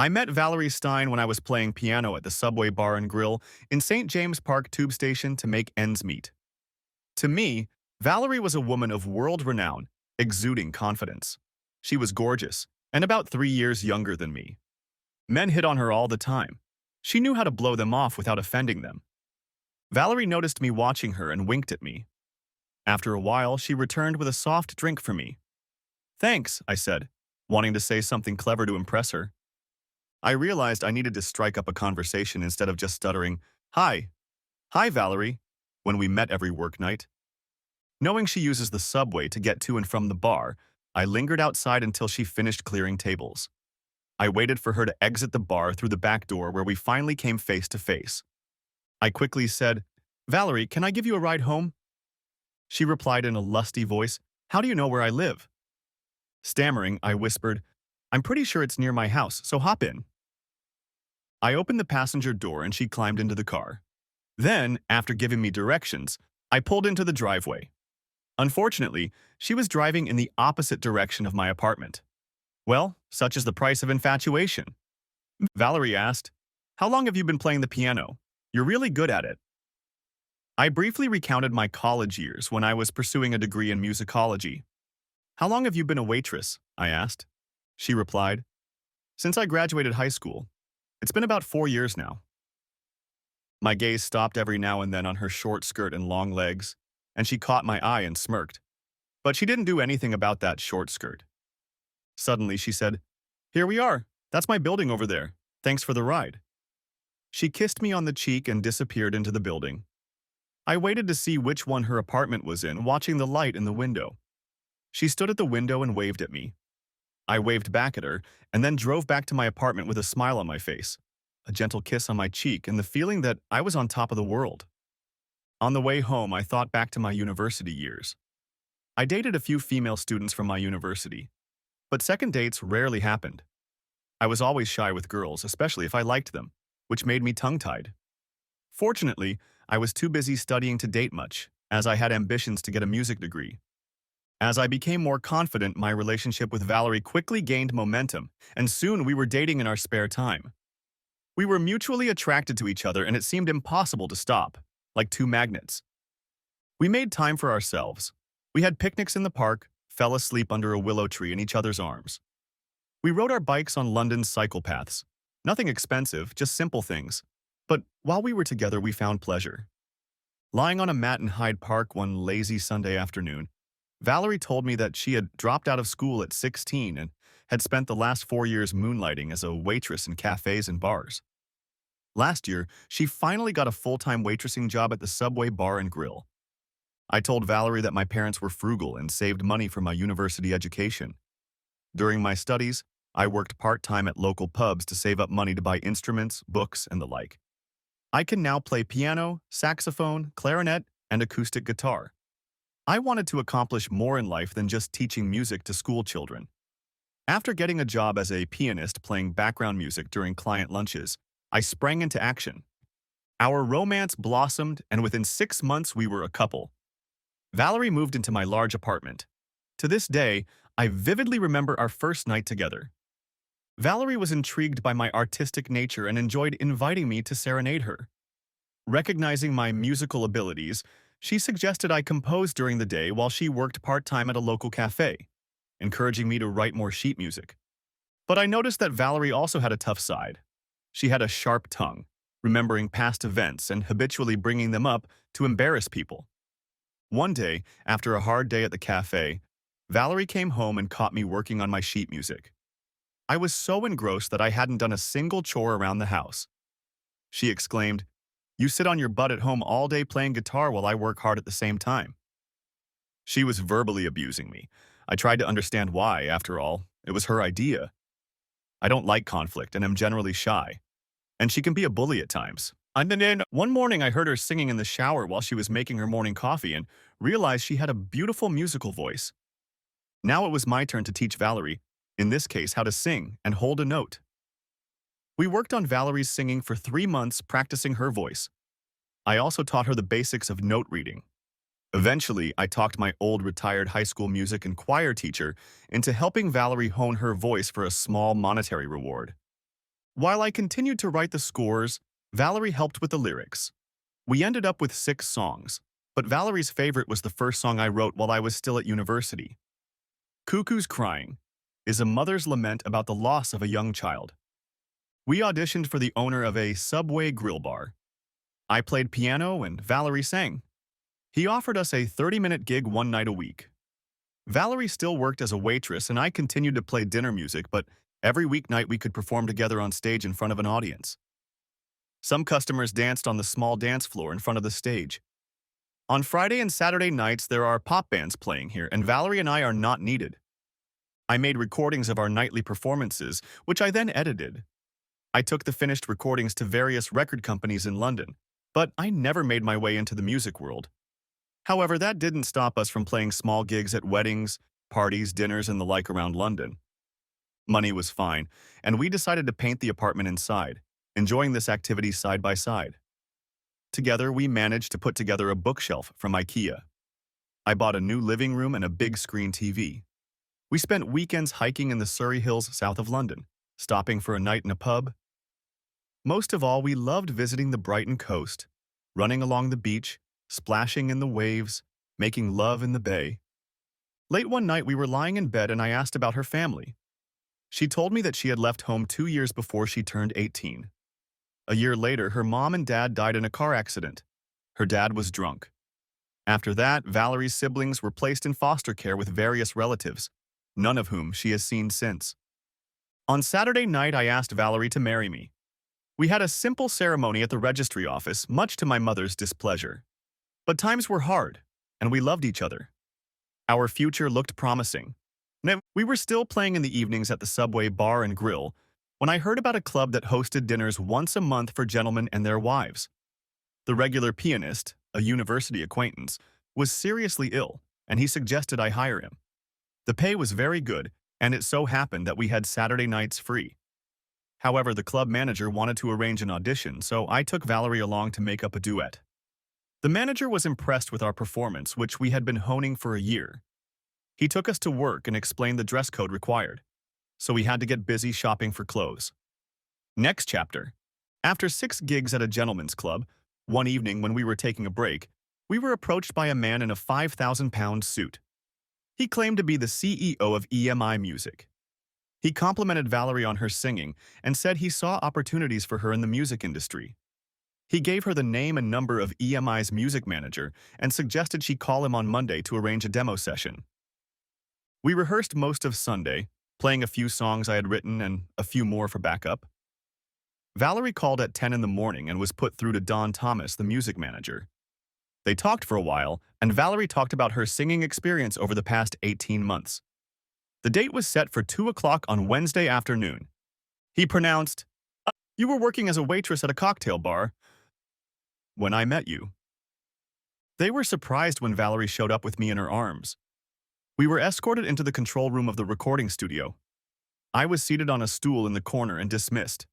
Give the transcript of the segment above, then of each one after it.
I met Valerie Stein when I was playing piano at the Subway Bar and Grill in St. James Park Tube Station to make ends meet. To me, Valerie was a woman of world renown, exuding confidence. She was gorgeous and about 3 years younger than me. Men hit on her all the time. She knew how to blow them off without offending them. Valerie noticed me watching her and winked at me. After a while, she returned with a soft drink for me. Thanks, I said, wanting to say something clever to impress her. I realized I needed to strike up a conversation instead of just stuttering, Hi. Hi, Valerie, when we met every work night. Knowing she uses the subway to get to and from the bar, I lingered outside until she finished clearing tables. I waited for her to exit the bar through the back door where we finally came face to face. I quickly said, Valerie, can I give you a ride home? She replied in a lusty voice, How do you know where I live? Stammering, I whispered, I'm pretty sure it's near my house, so hop in. I opened the passenger door and she climbed into the car. Then, after giving me directions, I pulled into the driveway. Unfortunately, she was driving in the opposite direction of my apartment. Well, such is the price of infatuation. Valerie asked, How long have you been playing the piano? You're really good at it. I briefly recounted my college years when I was pursuing a degree in musicology. How long have you been a waitress? I asked. She replied, Since I graduated high school. It's been about 4 years now. My gaze stopped every now and then on her short skirt and long legs, and she caught my eye and smirked. But she didn't do anything about that short skirt. Suddenly, she said, Here we are. That's my building over there. Thanks for the ride. She kissed me on the cheek and disappeared into the building. I waited to see which one her apartment was in, watching the light in the window. She stood at the window and waved at me. I waved back at her and then drove back to my apartment with a smile on my face, a gentle kiss on my cheek, and the feeling that I was on top of the world. On the way home, I thought back to my university years. I dated a few female students from my university, but second dates rarely happened. I was always shy with girls, especially if I liked them, which made me tongue-tied. Fortunately, I was too busy studying to date much, as I had ambitions to get a music degree. As I became more confident, my relationship with Valerie quickly gained momentum, and soon we were dating in our spare time. We were mutually attracted to each other, and it seemed impossible to stop, like two magnets. We made time for ourselves. We had picnics in the park, fell asleep under a willow tree in each other's arms. We rode our bikes on London's cycle paths. Nothing expensive, just simple things. But while we were together, we found pleasure. Lying on a mat in Hyde Park one lazy Sunday afternoon, Valerie told me that she had dropped out of school at 16 and had spent the last 4 years moonlighting as a waitress in cafes and bars. Last year, she finally got a full-time waitressing job at the Subway Bar and Grill. I told Valerie that my parents were frugal and saved money for my university education. During my studies, I worked part-time at local pubs to save up money to buy instruments, books, and the like. I can now play piano, saxophone, clarinet, and acoustic guitar. I wanted to accomplish more in life than just teaching music to school children. After getting a job as a pianist playing background music during client lunches, I sprang into action. Our romance blossomed, and within 6 months we were a couple. Valerie moved into my large apartment. To this day, I vividly remember our first night together. Valerie was intrigued by my artistic nature and enjoyed inviting me to serenade her. Recognizing my musical abilities, she suggested I compose during the day while she worked part-time at a local cafe, encouraging me to write more sheet music. But I noticed that Valerie also had a tough side. She had a sharp tongue, remembering past events and habitually bringing them up to embarrass people. One day, after a hard day at the cafe, Valerie came home and caught me working on my sheet music. I was so engrossed that I hadn't done a single chore around the house. She exclaimed, You sit on your butt at home all day playing guitar while I work hard at the same time. She was verbally abusing me. I tried to understand why, after all. It was her idea. I don't like conflict and am generally shy. And she can be a bully at times. And then one morning I heard her singing in the shower while she was making her morning coffee and realized she had a beautiful musical voice. Now it was my turn to teach Valerie, in this case, how to sing and hold a note. We worked on Valerie's singing for 3 months, practicing her voice. I also taught her the basics of note reading. Eventually, I talked my old retired high school music and choir teacher into helping Valerie hone her voice for a small monetary reward. While I continued to write the scores, Valerie helped with the lyrics. We ended up with 6 songs, but Valerie's favorite was the first song I wrote while I was still at university. Cuckoo's Crying is a mother's lament about the loss of a young child. We auditioned for the owner of a Subway grill bar. I played piano and Valerie sang. He offered us a 30-minute gig one night a week. Valerie still worked as a waitress and I continued to play dinner music, but every weeknight we could perform together on stage in front of an audience. Some customers danced on the small dance floor in front of the stage. On Friday and Saturday nights, there are pop bands playing here, and Valerie and I are not needed. I made recordings of our nightly performances, which I then edited. I took the finished recordings to various record companies in London, but I never made my way into the music world. However, that didn't stop us from playing small gigs at weddings, parties, dinners, and the like around London. Money was fine, and we decided to paint the apartment inside, enjoying this activity side by side. Together, we managed to put together a bookshelf from IKEA. I bought a new living room and a big screen TV. We spent weekends hiking in the Surrey Hills south of London, stopping for a night in a pub. Most of all, we loved visiting the Brighton coast, running along the beach, splashing in the waves, making love in the bay. Late one night, we were lying in bed and I asked about her family. She told me that she had left home 2 years before she turned 18. A year later, her mom and dad died in a car accident. Her dad was drunk. After that, Valerie's siblings were placed in foster care with various relatives, none of whom she has seen since. On Saturday night, I asked Valerie to marry me. We had a simple ceremony at the registry office, much to my mother's displeasure. But times were hard, and we loved each other. Our future looked promising. We were still playing in the evenings at the Subway bar and grill when I heard about a club that hosted dinners once a month for gentlemen and their wives. The regular pianist, a university acquaintance, was seriously ill, and he suggested I hire him. The pay was very good, and it so happened that we had Saturday nights free. However, the club manager wanted to arrange an audition, so I took Valerie along to make up a duet. The manager was impressed with our performance, which we had been honing for a year. He took us to work and explained the dress code required, so we had to get busy shopping for clothes. Next chapter. After 6 gigs at a gentleman's club, one evening when we were taking a break, we were approached by a man in a £5,000 suit. He claimed to be the CEO of EMI Music. He complimented Valerie on her singing and said he saw opportunities for her in the music industry. He gave her the name and number of EMI's music manager and suggested she call him on Monday to arrange a demo session. We rehearsed most of Sunday, playing a few songs I had written and a few more for backup. Valerie called at 10 in the morning and was put through to Don Thomas, the music manager. They talked for a while, and Valerie talked about her singing experience over the past 18 months. The date was set for 2 o'clock on Wednesday afternoon. He pronounced, "You were working as a waitress at a cocktail bar when I met you." They were surprised when Valerie showed up with me in her arms. We were escorted into the control room of the recording studio. I was seated on a stool in the corner and dismissed.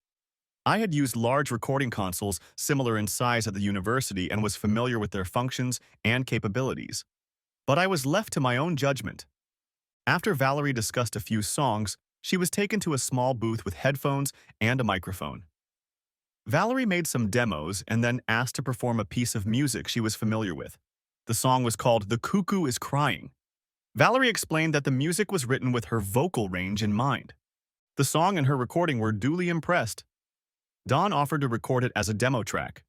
I had used large recording consoles similar in size at the university and was familiar with their functions and capabilities. But I was left to my own judgment. After Valerie discussed a few songs, she was taken to a small booth with headphones and a microphone. Valerie made some demos and then asked to perform a piece of music she was familiar with. The song was called "The Cuckoo is Crying." Valerie explained that the music was written with her vocal range in mind. The song and her recording were duly impressed. Don offered to record it as a demo track.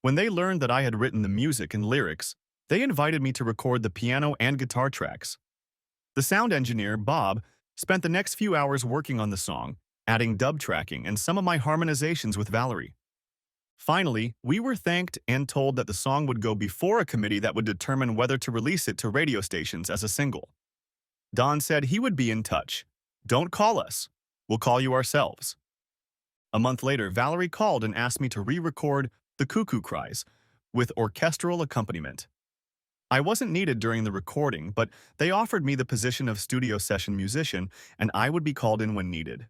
When they learned that I had written the music and lyrics, they invited me to record the piano and guitar tracks. The sound engineer, Bob, spent the next few hours working on the song, adding dub tracking and some of my harmonizations with Valerie. Finally, we were thanked and told that the song would go before a committee that would determine whether to release it to radio stations as a single. Don said he would be in touch. "Don't call us. We'll call you ourselves." A month later, Valerie called and asked me to re-record "The Cuckoo Cries" with orchestral accompaniment. I wasn't needed during the recording, but they offered me the position of studio session musician, and I would be called in when needed.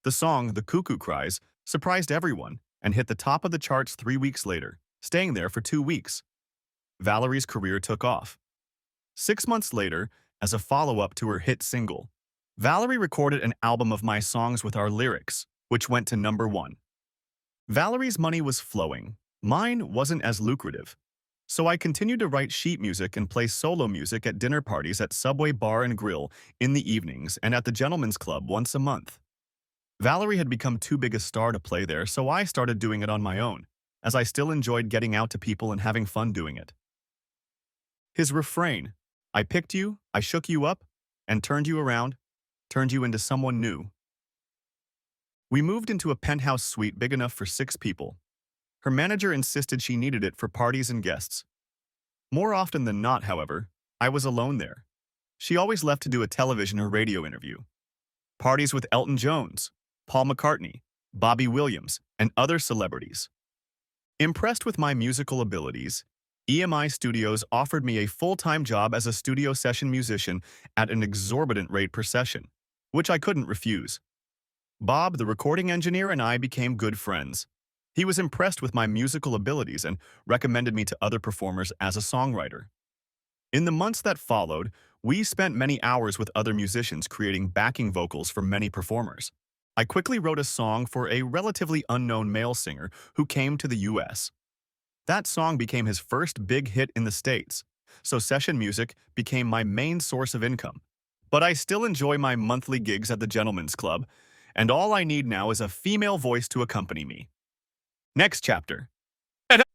The song, "The Cuckoo Cries," surprised everyone and hit the top of the charts 3 weeks later, staying there for 2 weeks. Valerie's career took off. 6 months later, as a follow-up to her hit single, Valerie recorded an album of my songs with our lyrics, which went to number 1. Valerie's money was flowing. Mine wasn't as lucrative. So I continued to write sheet music and play solo music at dinner parties at Subway Bar and Grill in the evenings and at the Gentlemen's Club once a month. Valerie had become too big a star to play there, so I started doing it on my own, as I still enjoyed getting out to people and having fun doing it. His refrain, I picked you, I shook you up, and turned you around, turned you into someone new. We moved into a penthouse suite big enough for 6 people. Her manager insisted she needed it for parties and guests. More often than not, however, I was alone there. She always left to do a television or radio interview. Parties with Elton Jones, Paul McCartney, Bobby Williams, and other celebrities. Impressed with my musical abilities, EMI Studios offered me a full-time job as a studio session musician at an exorbitant rate per session, which I couldn't refuse. Bob, the recording engineer, and I became good friends. He was impressed with my musical abilities and recommended me to other performers as a songwriter. In the months that followed, we spent many hours with other musicians creating backing vocals for many performers. I quickly wrote a song for a relatively unknown male singer who came to the US. That song became his first big hit in the States, so session music became my main source of income. But I still enjoy my monthly gigs at the Gentlemen's Club, and all I need now is a female voice to accompany me. Next chapter.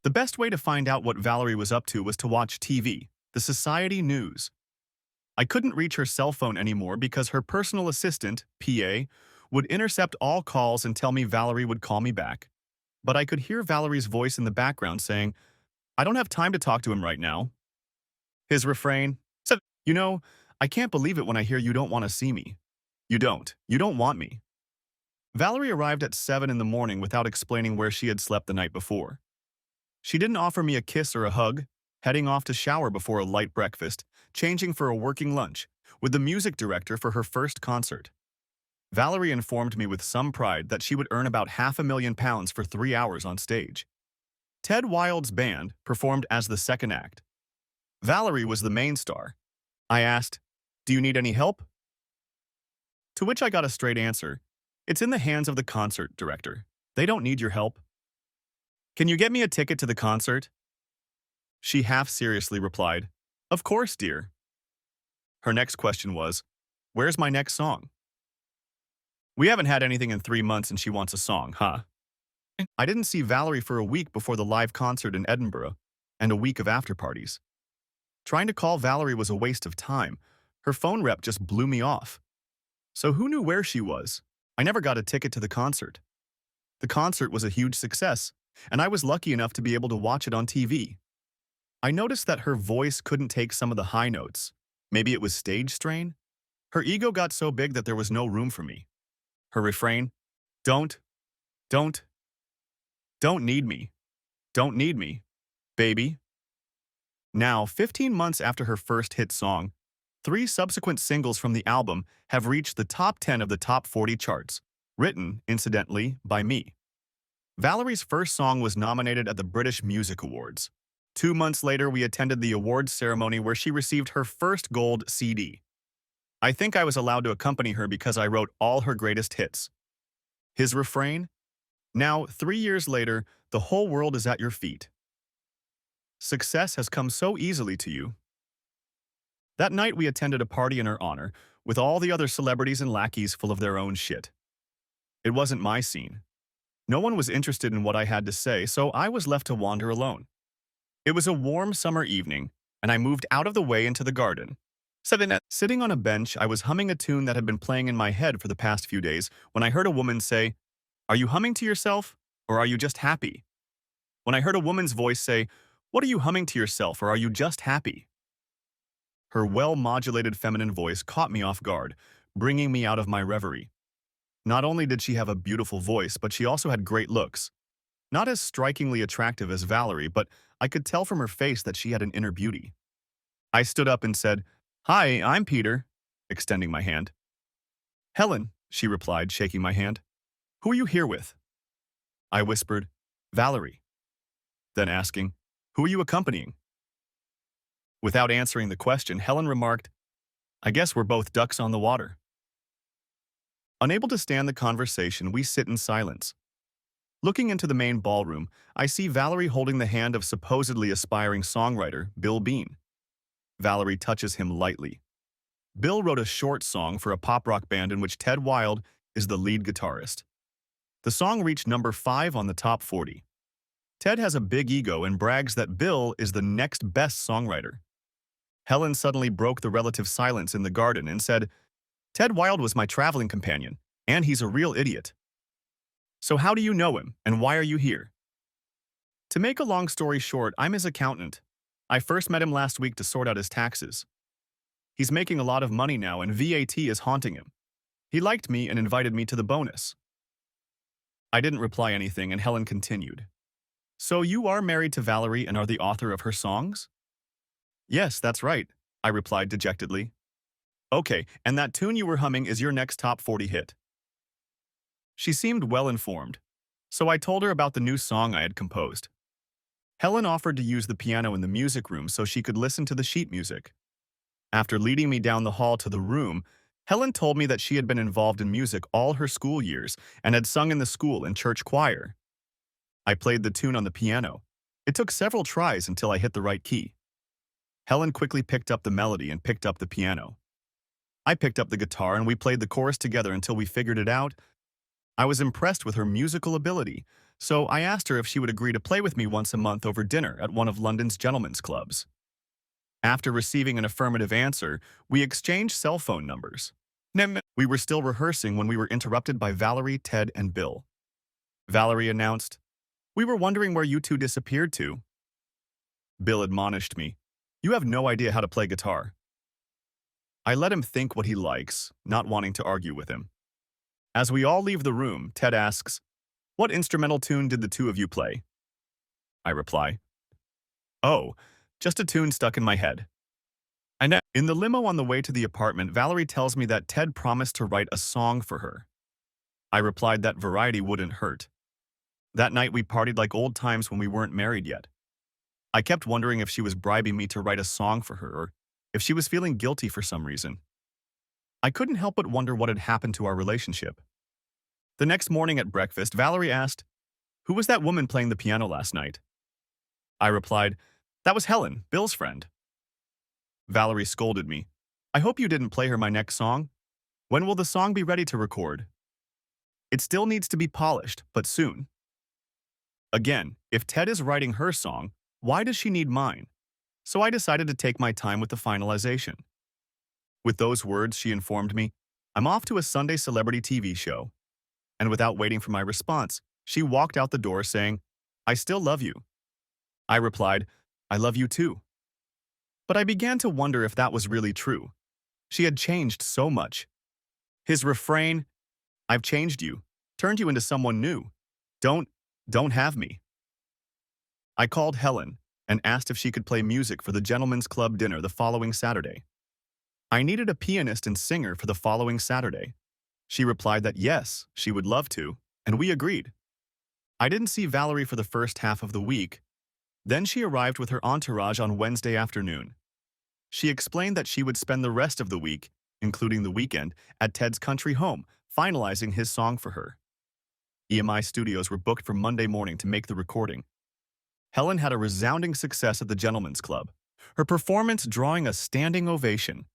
The best way to find out what Valerie was up to was to watch TV, the society news. I couldn't reach her cell phone anymore because her personal assistant, PA, would intercept all calls and tell me Valerie would call me back. But I could hear Valerie's voice in the background saying, I don't have time to talk to him right now. His refrain, you know, I can't believe it when I hear you don't want to see me. You don't want me. Valerie arrived at 7 in the morning without explaining where she had slept the night before. She didn't offer me a kiss or a hug, heading off to shower before a light breakfast, changing for a working lunch, with the music director for her first concert. Valerie informed me with some pride that she would earn about £500,000 for 3 hours on stage. Ted Wild's band performed as the second act. Valerie was the main star. I asked, do you need any help? To which I got a straight answer. It's in the hands of the concert director. They don't need your help. Can you get me a ticket to the concert? She half-seriously replied, Of course, dear. Her next question was, Where's my next song? We haven't had anything in 3 months and she wants a song, huh? I didn't see Valerie for a week before the live concert in Edinburgh, and a week of after-parties. Trying to call Valerie was a waste of time. Her phone rep just blew me off. So who knew where she was? I never got a ticket to the concert. The concert was a huge success, and I was lucky enough to be able to watch it on TV. I noticed that her voice couldn't take some of the high notes. Maybe it was stage strain? Her ego got so big that there was no room for me. Her refrain, don't need me. Don't need me, baby. Now, 15 months after her first hit song, 3 subsequent singles from the album have reached the top 10 of the top 40 charts, written, incidentally, by me. Valerie's first song was nominated at the British Music Awards. 2 months later, we attended the awards ceremony where she received her first gold CD. I think I was allowed to accompany her because I wrote all her greatest hits. His refrain? Now, 3 years later, the whole world is at your feet. Success has come so easily to you. That night, we attended a party in her honor, with all the other celebrities and lackeys full of their own shit. It wasn't my scene. No one was interested in what I had to say, so I was left to wander alone. It was a warm summer evening, and I moved out of the way into the garden. Sitting on a bench, I was humming a tune that had been playing in my head for the past few days when I heard a woman say, Are you humming to yourself, or are you just happy? When I heard a woman's voice say, What are you humming to yourself, or are you just happy? Her well-modulated feminine voice caught me off guard, bringing me out of my reverie. Not only did she have a beautiful voice, but she also had great looks. Not as strikingly attractive as Valerie, but I could tell from her face that she had an inner beauty. I stood up and said, Hi, I'm Peter, extending my hand. Helen, she replied, shaking my hand. Who are you here with? I whispered, Valerie. Then asking, Who are you accompanying? Without answering the question, Helen remarked, I guess we're both ducks on the water. Unable to stand the conversation, we sit in silence. Looking into the main ballroom, I see Valerie holding the hand of supposedly aspiring songwriter Bill Bean. Valerie touches him lightly. Bill wrote a short song for a pop-rock band in which Ted Wilde is the lead guitarist. The song reached number 5 on the top 40. Ted has a big ego and brags that Bill is the next best songwriter. Helen suddenly broke the relative silence in the garden and said, "Ted Wilde was my traveling companion, and he's a real idiot. So how do you know him, and why are you here?" To make a long story short, I'm his accountant. I first met him last week to sort out his taxes. He's making a lot of money now, and VAT is haunting him. He liked me and invited me to the bonus. I didn't reply anything, and Helen continued. "So you are married to Valerie and are the author of her songs?" "Yes, that's right," I replied dejectedly. "Okay, and that tune you were humming is your next top 40 hit." She seemed well informed, so I told her about the new song I had composed. Helen offered to use the piano in the music room so she could listen to the sheet music. After leading me down the hall to the room, Helen told me that she had been involved in music all her school years and had sung in the school and church choir. I played the tune on the piano. It took several tries until I hit the right key. Helen quickly picked up the melody and picked up the piano. I picked up the guitar and we played the chorus together until we figured it out. I was impressed with her musical ability, so I asked her if she would agree to play with me once a month over dinner at one of London's gentlemen's clubs. After receiving an affirmative answer, we exchanged cell phone numbers. We were still rehearsing when we were interrupted by Valerie, Ted, and Bill. Valerie announced, "We were wondering where you two disappeared to." Bill admonished me, "You have no idea how to play guitar." I let him think what he likes, not wanting to argue with him. As we all leave the room, Ted asks, "What instrumental tune did the two of you play?" I reply, "Oh, just a tune stuck in my head." And in the limo on the way to the apartment, Valerie tells me that Ted promised to write a song for her. I replied that variety wouldn't hurt. That night we partied like old times when we weren't married yet. I kept wondering if she was bribing me to write a song for her or if she was feeling guilty for some reason. I couldn't help but wonder what had happened to our relationship. The next morning at breakfast, Valerie asked, "Who was that woman playing the piano last night?" I replied, "That was Helen, Bill's friend." Valerie scolded me. "I hope you didn't play her my next song. When will the song be ready to record?" "It still needs to be polished, but soon." Again, if Ted is writing her song, why does she need mine? So I decided to take my time with the finalization. With those words, she informed me, "I'm off to a Sunday celebrity TV show." And without waiting for my response, she walked out the door saying, "I still love you." I replied, "I love you too." But I began to wonder if that was really true. She had changed so much. His refrain, "I've changed you, turned you into someone new. Don't, don't have me." I called Helen and asked if she could play music for the gentlemen's club dinner the following Saturday. I needed a pianist and singer for the following Saturday. She replied that yes, she would love to, and we agreed. I didn't see Valerie for the first half of the week. Then she arrived with her entourage on Wednesday afternoon. She explained that she would spend the rest of the week, including the weekend, at Ted's country home, finalizing his song for her. EMI studios were booked for Monday morning to make the recording. Helen had a resounding success at the Gentlemen's Club, her performance drawing a standing ovation.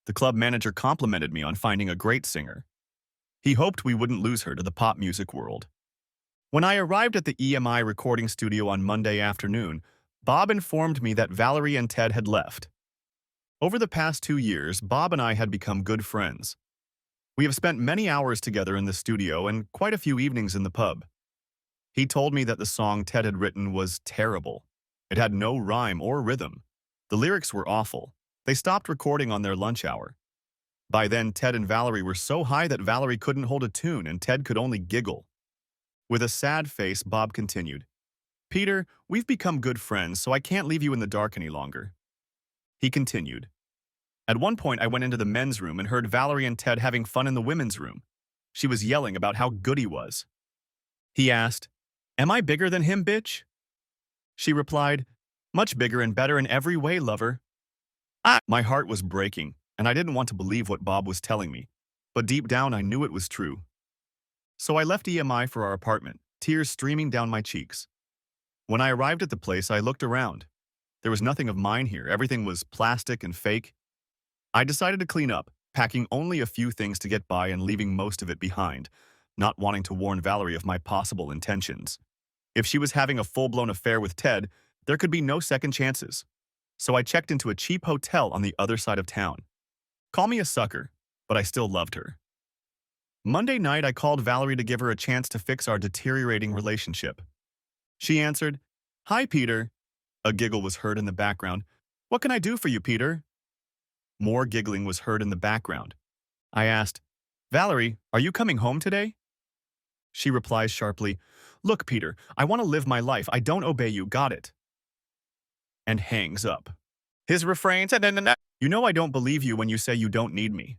The club manager complimented me on finding a great singer. He hoped we wouldn't lose her to the pop music world. When I arrived at the EMI recording studio on Monday afternoon, Bob informed me that Valerie and Ted had left. Over the past 2 years, Bob and I had become good friends. We have spent many hours together in the studio and quite a few evenings in the pub. He told me that the song Ted had written was terrible. It had no rhyme or rhythm. The lyrics were awful. They stopped recording on their lunch hour. By then, Ted and Valerie were so high that Valerie couldn't hold a tune and Ted could only giggle. With a sad face, Bob continued, "Peter, we've become good friends, so I can't leave you in the dark any longer." He continued, "At one point, I went into the men's room and heard Valerie and Ted having fun in the women's room. She was yelling about how good he was. He asked, 'Am I bigger than him, bitch?' She replied, 'Much bigger and better in every way, lover.' My heart was breaking, and I didn't want to believe what Bob was telling me. but deep down I knew it was true. So I left EMI for our apartment, tears streaming down my cheeks. When I arrived at the place, I looked around. There was nothing of mine here. Everything was plastic and fake. I decided to clean up, packing only a few things to get by and leaving most of it behind, not wanting to warn Valerie of my possible intentions. If she was having a full-blown affair with Ted, there could be no second chances. So I checked into a cheap hotel on the other side of town. Call me a sucker, but I still loved her. Monday night, I called Valerie to give her a chance to fix our deteriorating relationship. She answered, "Hi, Peter." A giggle was heard in the background. "What can I do for you, Peter?" More giggling was heard in the background. I asked, "Valerie, are you coming home today?" She replies sharply, "Look, Peter, I want to live my life. I don't obey you, got it?" And hangs up. His refrain said, "You know I don't believe you when you say you don't need me."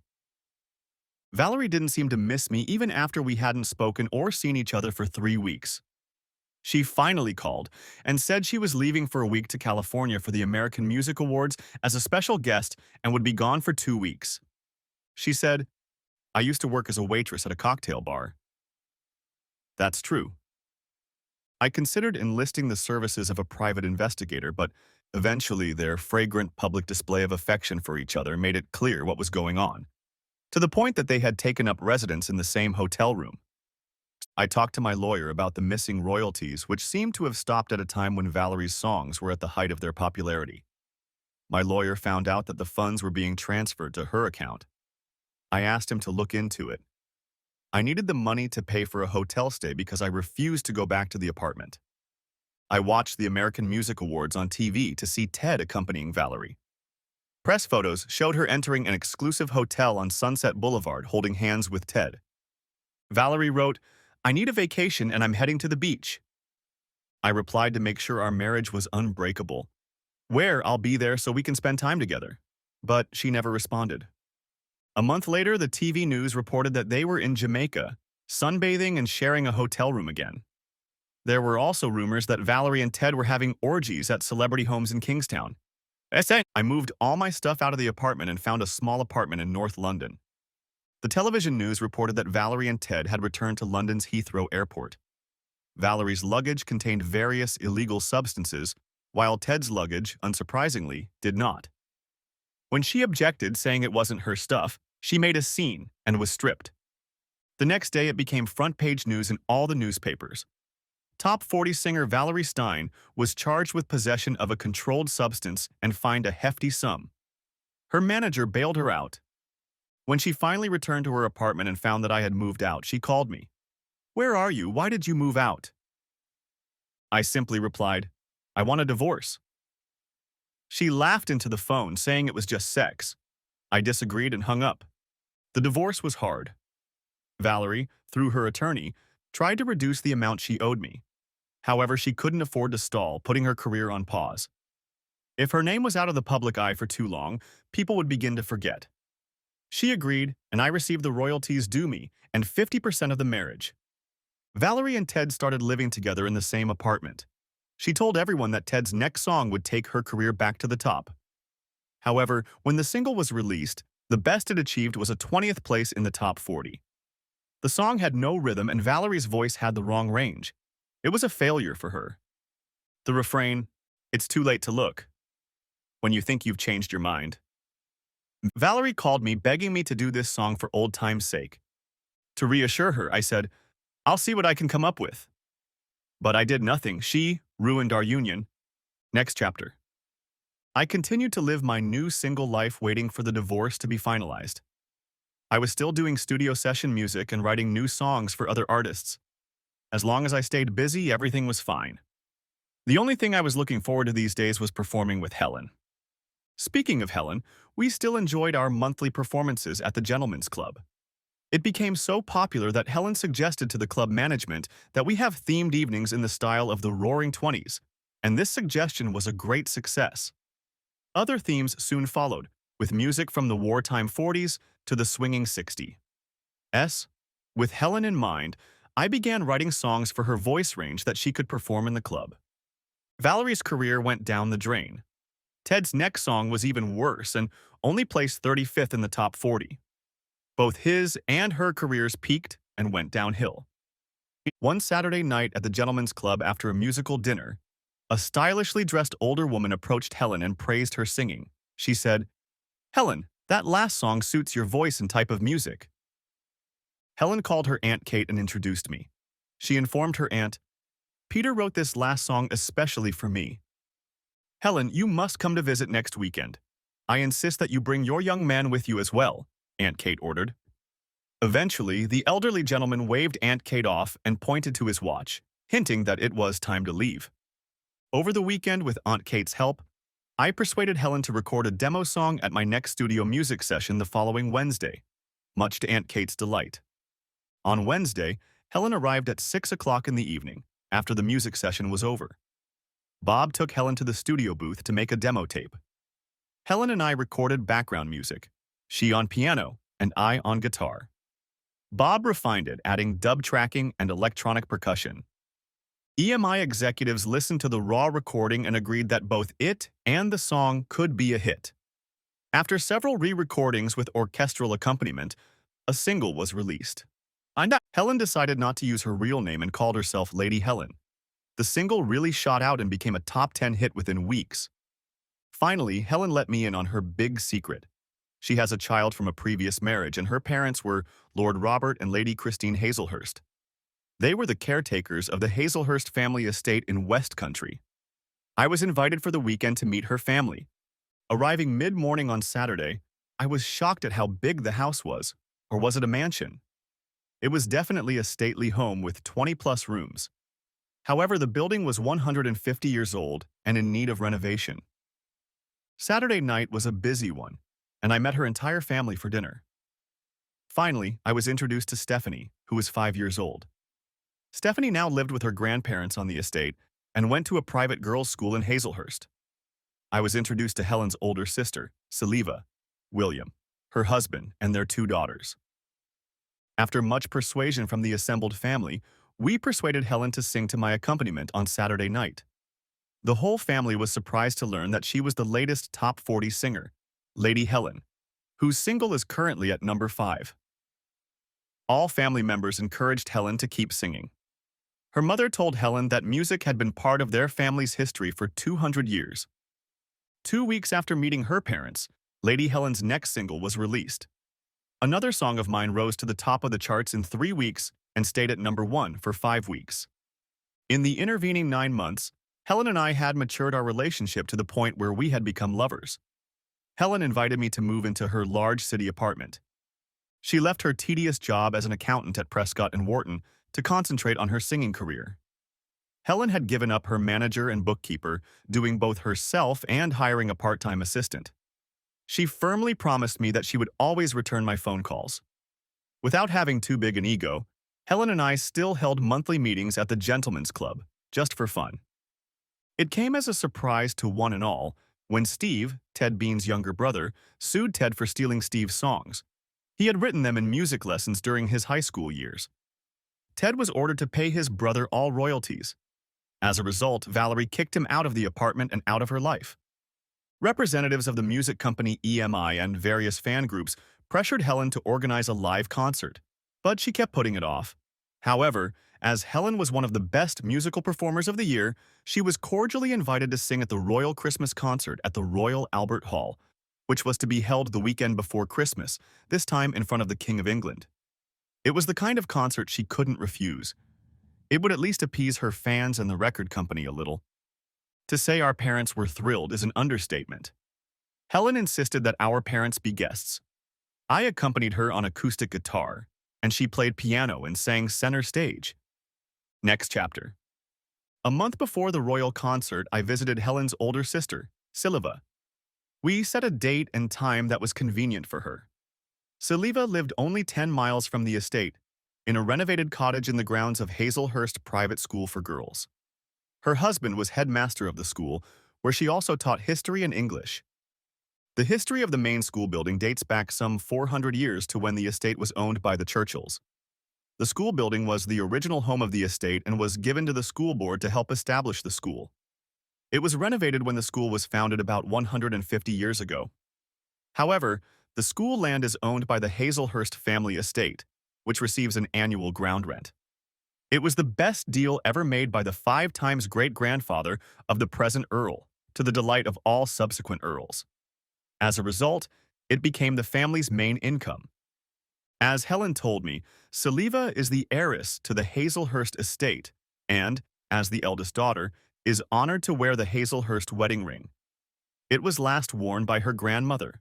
Valerie didn't seem to miss me even after we hadn't spoken or seen each other for 3 weeks. She finally called and said she was leaving for a week to California for the American Music Awards as a special guest and would be gone for 2 weeks. She said, "I used to work as a waitress at a cocktail bar." That's true. I considered enlisting the services of a private investigator, but eventually their fragrant public display of affection for each other made it clear what was going on, to the point that they had taken up residence in the same hotel room. I talked to my lawyer about the missing royalties, which seemed to have stopped at a time when Valerie's songs were at the height of their popularity. My lawyer found out that the funds were being transferred to her account. I asked him to look into it. I needed the money to pay for a hotel stay because I refused to go back to the apartment. I watched the American Music Awards on TV to see Ted accompanying Valerie. Press photos showed her entering an exclusive hotel on Sunset Boulevard holding hands with Ted. Valerie wrote, "I need a vacation and I'm heading to the beach." I replied to make sure our marriage was unbreakable. "Where? I'll be there so we can spend time together." But she never responded. A month later, the TV news reported that they were in Jamaica, sunbathing and sharing a hotel room again. There were also rumors that Valerie and Ted were having orgies at celebrity homes in Kingstown. I moved all my stuff out of the apartment and found a small apartment in North London. The television news reported that Valerie and Ted had returned to London's Heathrow Airport. Valerie's luggage contained various illegal substances, while Ted's luggage, unsurprisingly, did not. When she objected, saying it wasn't her stuff, she made a scene and was stripped. The next day, it became front-page news in all the newspapers. Top 40 singer Valerie Stein was charged with possession of a controlled substance and fined a hefty sum. Her manager bailed her out. When she finally returned to her apartment and found that I had moved out, she called me. "Where are you? Why did you move out?" I simply replied, "I want a divorce." She laughed into the phone, saying it was just sex. I disagreed and hung up. The divorce was hard. Valerie, through her attorney, tried to reduce the amount she owed me. However, she couldn't afford to stall, putting her career on pause. If her name was out of the public eye for too long, people would begin to forget. She agreed, and I received the royalties due me and 50% of the marriage. Valerie and Ted started living together in the same apartment. She told everyone that Ted's next song would take her career back to the top. However, when the single was released, the best it achieved was a 20th place in the top 40. The song had no rhythm and Valerie's voice had the wrong range. It was a failure for her. The refrain, "It's too late to look," when you think you've changed your mind. Valerie called me begging me to do this song for old time's sake. To reassure her, I said, "I'll see what I can come up with." But I did nothing. She ruined our union. Next chapter. I continued to live my new single life waiting for the divorce to be finalized. I was still doing studio session music and writing new songs for other artists. As long as I stayed busy, everything was fine. The only thing I was looking forward to these days was performing with Helen. Speaking of Helen, we still enjoyed our monthly performances at the Gentlemen's Club. It became so popular that Helen suggested to the club management that we have themed evenings in the style of the Roaring Twenties, and this suggestion was a great success. Other themes soon followed, with music from the wartime 40s to the swinging 60s. With Helen in mind, I began writing songs for her voice range that she could perform in the club. Valerie's career went down the drain. Ted's next song was even worse and only placed 35th in the top 40. Both his and her careers peaked and went downhill. One Saturday night at the Gentlemen's Club after a musical dinner, a stylishly dressed older woman approached Helen and praised her singing. She said, "Helen, that last song suits your voice and type of music." Helen called her Aunt Kate and introduced me. She informed her aunt, "Peter wrote this last song especially for me. Helen, you must come to visit next weekend. I insist that you bring your young man with you as well," Aunt Kate ordered. Eventually, the elderly gentleman waved Aunt Kate off and pointed to his watch, hinting that it was time to leave. Over the weekend, with Aunt Kate's help, I persuaded Helen to record a demo song at my next studio music session the following Wednesday, much to Aunt Kate's delight. On Wednesday, Helen arrived at 6 o'clock in the evening, after the music session was over. Bob took Helen to the studio booth to make a demo tape. Helen and I recorded background music, she on piano and I on guitar. Bob refined it, adding dub tracking and electronic percussion. EMI executives listened to the raw recording and agreed that both it and the song could be a hit. After several re-recordings with orchestral accompaniment, a single was released. Helen decided not to use her real name and called herself Lady Helen. The single really shot out and became a top 10 hit within weeks. Finally, Helen let me in on her big secret. She has a child from a previous marriage, and her parents were Lord Robert and Lady Christine Hazelhurst. They were the caretakers of the Hazelhurst family estate in West Country. I was invited for the weekend to meet her family. Arriving mid-morning on Saturday, I was shocked at how big the house was. Or was it a mansion? It was definitely a stately home with 20-plus rooms. However, the building was 150 years old and in need of renovation. Saturday night was a busy one, and I met her entire family for dinner. Finally, I was introduced to Stephanie, who was 5 years old. Stephanie now lived with her grandparents on the estate and went to a private girls' school in Hazelhurst. I was introduced to Helen's older sister, Saliva, William, her husband, and their 2 daughters. After much persuasion from the assembled family, we persuaded Helen to sing to my accompaniment on Saturday night. The whole family was surprised to learn that she was the latest top 40 singer, Lady Helen, whose single is currently at number 5. All family members encouraged Helen to keep singing. Her mother told Helen that music had been part of their family's history for 200 years. 2 weeks after meeting her parents, Lady Helen's next single was released. Another song of mine rose to the top of the charts in 3 weeks and stayed at number 1 for 5 weeks. In the intervening 9 months, Helen and I had matured our relationship to the point where we had become lovers. Helen invited me to move into her large city apartment. She left her tedious job as an accountant at Prescott and Wharton to concentrate on her singing career. Helen had given up her manager and bookkeeper, doing both herself and hiring a part-time assistant. She firmly promised me that she would always return my phone calls. Without having too big an ego, Helen and I still held monthly meetings at the Gentlemen's Club, just for fun. It came as a surprise to one and all when Steve, Ted Bean's younger brother, sued Ted for stealing Steve's songs. He had written them in music lessons during his high school years. Ted was ordered to pay his brother all royalties. As a result, Valerie kicked him out of the apartment and out of her life. Representatives of the music company EMI and various fan groups pressured Helen to organize a live concert, but she kept putting it off. However, as Helen was one of the best musical performers of the year, she was cordially invited to sing at the Royal Christmas Concert at the Royal Albert Hall, which was to be held the weekend before Christmas, this time in front of the King of England. It was the kind of concert she couldn't refuse. It would at least appease her fans and the record company a little. To say our parents were thrilled is an understatement. Helen insisted that our parents be guests. I accompanied her on acoustic guitar, and she played piano and sang center stage. Next chapter. A month before the royal concert, I visited Helen's older sister, Siliva. We set a date and time that was convenient for her. Siliva lived only 10 miles from the estate, in a renovated cottage in the grounds of Hazelhurst Private School for Girls. Her husband was headmaster of the school, where she also taught history and English. The history of the main school building dates back some 400 years to when the estate was owned by the Churchills. The school building was the original home of the estate and was given to the school board to help establish the school. It was renovated when the school was founded about 150 years ago. However, The school land is owned by the Hazelhurst family estate, which receives an annual ground rent. It was the best deal ever made by the 5 times great-grandfather of the present Earl, to the delight of all subsequent Earls. As a result, it became the family's main income. As Helen told me, Saliva is the heiress to the Hazelhurst estate and, as the eldest daughter, is honored to wear the Hazelhurst wedding ring. It was last worn by her grandmother.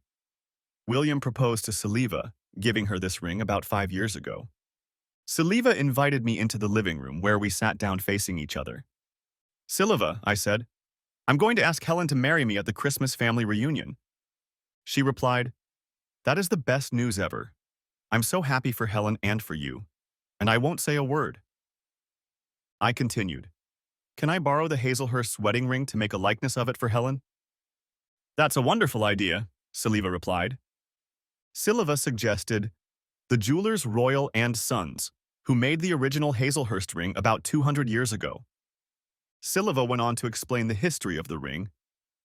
William proposed to Saliva, giving her this ring about 5 years ago. Saliva invited me into the living room where we sat down facing each other. "Saliva," I said, "I'm going to ask Helen to marry me at the Christmas family reunion." She replied, "That is the best news ever. I'm so happy for Helen and for you, and I won't say a word." I continued, "Can I borrow the Hazelhurst's wedding ring to make a likeness of it for Helen?" "That's a wonderful idea," Saliva replied. Saliva suggested the jewelers Royal and Sons, who made the original Hazelhurst ring about 200 years ago. Saliva went on to explain the history of the ring.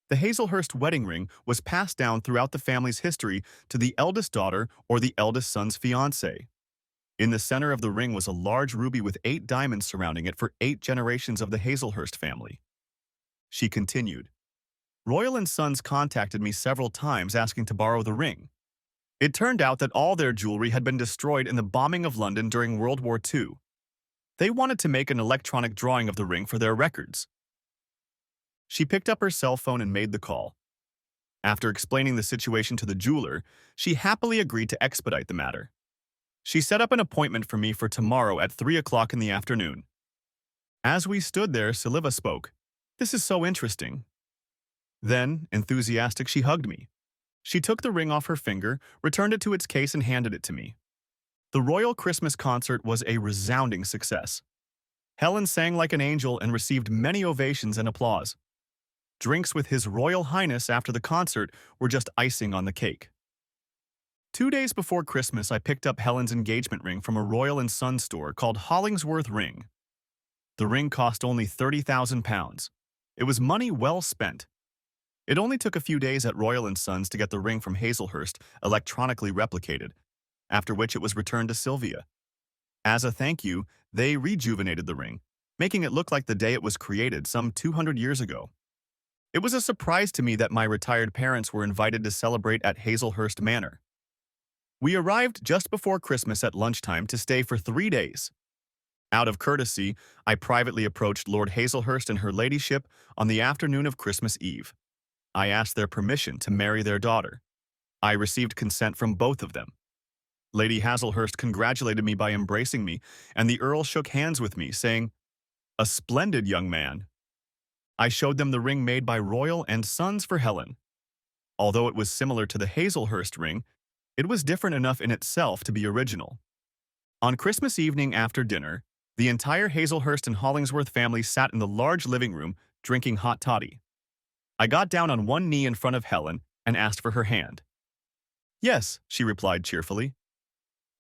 The Hazelhurst wedding ring was passed down throughout the family's history to the eldest daughter or the eldest son's fiancé. In the center of the ring was a large ruby with 8 diamonds surrounding it for 8 generations of the Hazelhurst family. She continued, "Royal and Sons contacted me several times asking to borrow the ring. It turned out that all their jewelry had been destroyed in the bombing of London during World War II. They wanted to make an electronic drawing of the ring for their records." She picked up her cell phone and made the call. After explaining the situation to the jeweler, she happily agreed to expedite the matter. She set up an appointment for me for tomorrow at 3 o'clock in the afternoon. As we stood there, Saliva spoke. "This is so interesting." Then, enthusiastic, she hugged me. She took the ring off her finger, returned it to its case, and handed it to me. The Royal Christmas concert was a resounding success. Helen sang like an angel and received many ovations and applause. Drinks with His Royal Highness after the concert were just icing on the cake. 2 days before Christmas, I picked up Helen's engagement ring from a Royal and Sons store called Hollingsworth Ring. The ring cost only £30,000. It was money well spent. It only took a few days at Royal and Sons to get the ring from Hazelhurst electronically replicated, after which it was returned to Sylvia. As a thank you, they rejuvenated the ring, making it look like the day it was created some 200 years ago. It was a surprise to me that my retired parents were invited to celebrate at Hazelhurst Manor. We arrived just before Christmas at lunchtime to stay for 3 days. Out of courtesy, I privately approached Lord Hazelhurst and her ladyship on the afternoon of Christmas Eve. I asked their permission to marry their daughter. I received consent from both of them. Lady Hazelhurst congratulated me by embracing me, and the Earl shook hands with me, saying, "A splendid young man." I showed them the ring made by Royal and Sons for Helen. Although it was similar to the Hazelhurst ring, it was different enough in itself to be original. On Christmas evening after dinner, the entire Hazelhurst and Hollingsworth family sat in the large living room drinking hot toddy. I got down on one knee in front of Helen and asked for her hand. "Yes," she replied cheerfully.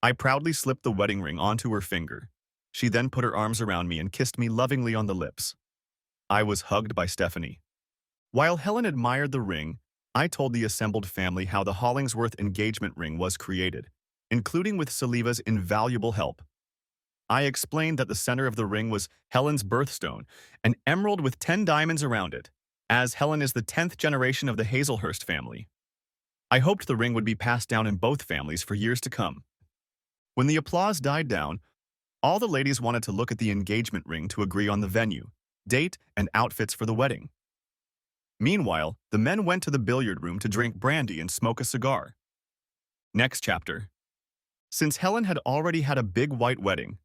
I proudly slipped the wedding ring onto her finger. She then put her arms around me and kissed me lovingly on the lips. I was hugged by Stephanie. While Helen admired the ring, I told the assembled family how the Hollingsworth engagement ring was created, including with Saliva's invaluable help. I explained that the center of the ring was Helen's birthstone, an emerald with 10 diamonds around it, as Helen is the 10th generation of the Hazelhurst family. I hoped the ring would be passed down in both families for years to come. When the applause died down, all the ladies wanted to look at the engagement ring to agree on the venue, date, and outfits for the wedding. Meanwhile, the men went to the billiard room to drink brandy and smoke a cigar. Next chapter. Since Helen had already had a big white wedding,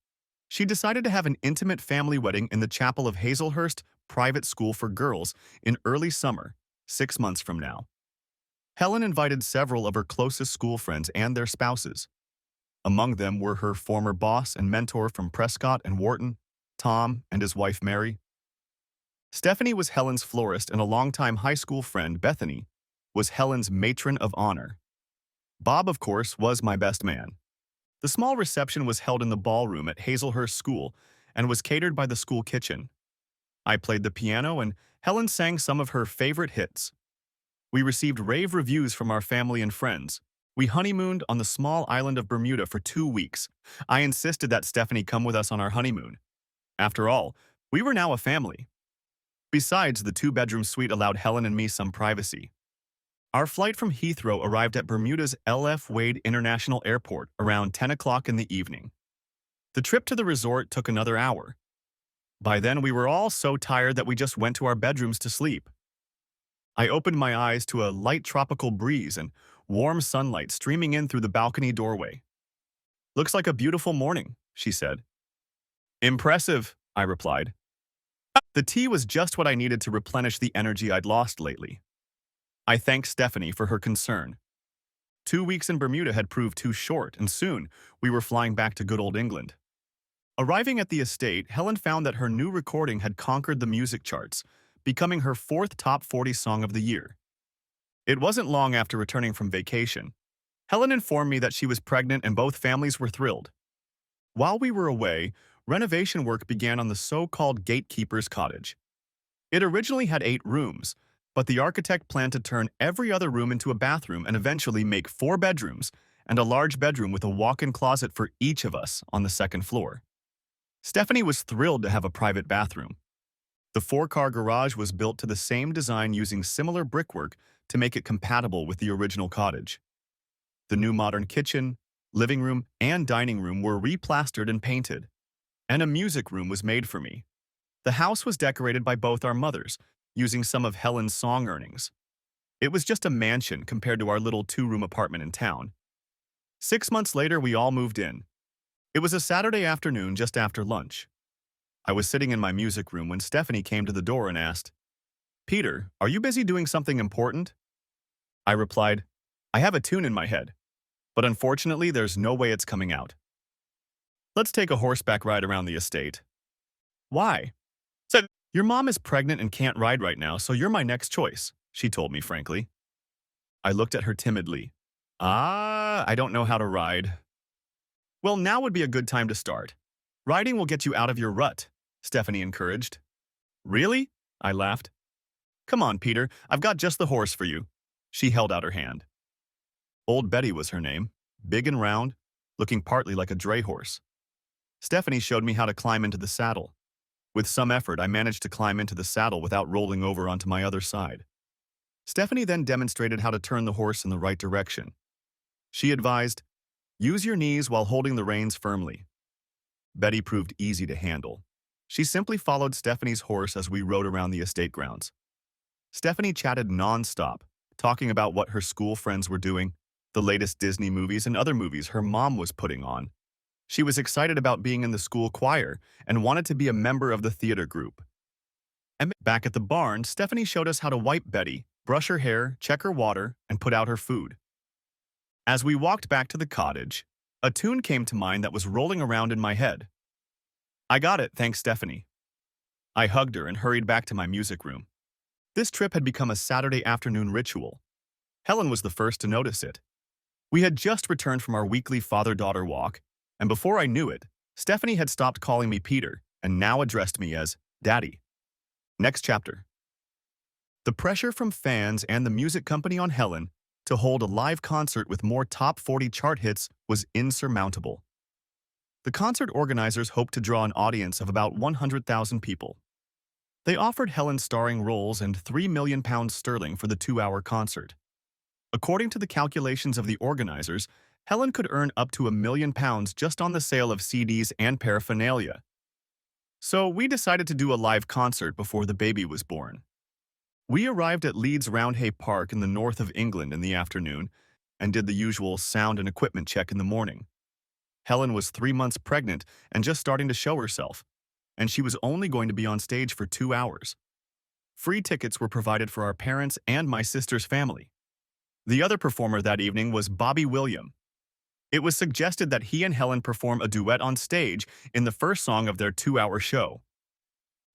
she decided to have an intimate family wedding in the chapel of Hazelhurst Private School for Girls in early summer, 6 months from now. Helen invited several of her closest school friends and their spouses. Among them were her former boss and mentor from Prescott and Wharton, Tom and his wife Mary. Stephanie was Helen's florist, and a longtime high school friend, Bethany, was Helen's matron of honor. Bob, of course, was my best man. The small reception was held in the ballroom at Hazelhurst School and was catered by the school kitchen. I played the piano and Helen sang some of her favorite hits. We received rave reviews from our family and friends, We honeymooned on the small island of Bermuda for 2 weeks. I insisted that Stephanie come with us on our honeymoon. After all, we were now a family. Besides, the two-bedroom suite allowed Helen and me some privacy. Our flight from Heathrow arrived at Bermuda's L.F. Wade International Airport around 10 o'clock in the evening. The trip to the resort took another hour. By then, we were all so tired that we just went to our bedrooms to sleep. I opened my eyes to a light tropical breeze and warm sunlight streaming in through the balcony doorway. "Looks like a beautiful morning," she said. "Impressive," I replied. The tea was just what I needed to replenish the energy I'd lost lately. I thanked Stephanie for her concern. 2 weeks in Bermuda had proved too short, and soon we were flying back to good old England. Arriving at the estate, Helen found that her new recording had conquered the music charts, becoming her fourth top 40 song of the year. It wasn't long after returning from vacation. Helen informed me that she was pregnant and both families were thrilled. While we were away, renovation work began on the so-called gatekeeper's cottage. It originally had 8 rooms, but the architect planned to turn every other room into a bathroom and eventually make 4 bedrooms and a large bedroom with a walk-in closet for each of us on the second floor. Stephanie was thrilled to have a private bathroom. The 4-car garage was built to the same design using similar brickwork to make it compatible with the original cottage. The new modern kitchen, living room, and dining room were replastered and painted, and a music room was made for me. The house was decorated by both our mothers, using some of Helen's song earnings. It was just a mansion compared to our little 2-room apartment in town. 6 months later, we all moved in. It was a Saturday afternoon just after lunch. I was sitting in my music room when Stephanie came to the door and asked, "Peter, are you busy doing something important?" I replied, "I have a tune in my head, but unfortunately there's no way it's coming out." "Let's take a horseback ride around the estate." "Why?" Said, "Your mom is pregnant and can't ride right now, so you're my next choice," she told me frankly. I looked at her timidly. I don't know how to ride." "Well, now would be a good time to start. Riding will get you out of your rut," Stephanie encouraged. "Really?" I laughed. "Come on, Peter, I've got just the horse for you." She held out her hand. Old Betty was her name, big and round, looking partly like a dray horse. Stephanie showed me how to climb into the saddle. With some effort, I managed to climb into the saddle without rolling over onto my other side. Stephanie then demonstrated how to turn the horse in the right direction. She advised, "Use your knees while holding the reins firmly." Betty proved easy to handle. She simply followed Stephanie's horse as we rode around the estate grounds. Stephanie chatted non-stop, talking about what her school friends were doing, the latest Disney movies and other movies her mom was putting on. She was excited about being in the school choir and wanted to be a member of the theater group. And back at the barn, Stephanie showed us how to wipe Betty, brush her hair, check her water, and put out her food. As we walked back to the cottage, a tune came to mind that was rolling around in my head. "I got it, thanks, Stephanie." I hugged her and hurried back to my music room. This trip had become a Saturday afternoon ritual. Helen was the first to notice it. We had just returned from our weekly father-daughter walk, and before I knew it, Stephanie had stopped calling me Peter and now addressed me as Daddy. Next chapter. The pressure from fans and the music company on Helen to hold a live concert with more top 40 chart hits was insurmountable. The concert organizers hoped to draw an audience of about 100,000 people. They offered Helen starring roles and £3 million for the 2-hour concert. According to the calculations of the organizers, Helen could earn up to £1 million just on the sale of CDs and paraphernalia. So we decided to do a live concert before the baby was born. We arrived at Leeds Roundhay Park in the north of England in the afternoon and did the usual sound and equipment check in the morning. Helen was 3 months pregnant and just starting to show herself, and she was only going to be on stage for 2 hours. Free tickets were provided for our parents and my sister's family. The other performer that evening was Bobby William. It was suggested that he and Helen perform a duet on stage in the first song of their 2-hour show.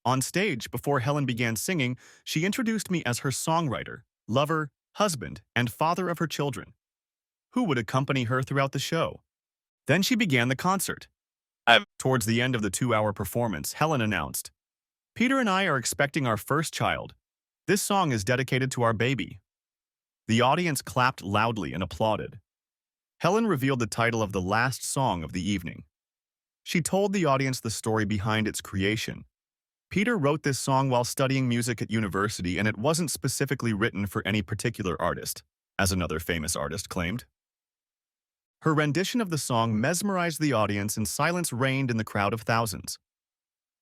On stage, before Helen began singing, she introduced me as her songwriter, lover, husband, and father of her children, who would accompany her throughout the show. Then she began the concert. Towards the end of the 2-hour performance, Helen announced, "Peter and I are expecting our first child. This song is dedicated to our baby." The audience clapped loudly and applauded. Helen revealed the title of the last song of the evening. She told the audience the story behind its creation. Peter wrote this song while studying music at university, and it wasn't specifically written for any particular artist, as another famous artist claimed. Her rendition of the song mesmerized the audience and silence reigned in the crowd of thousands.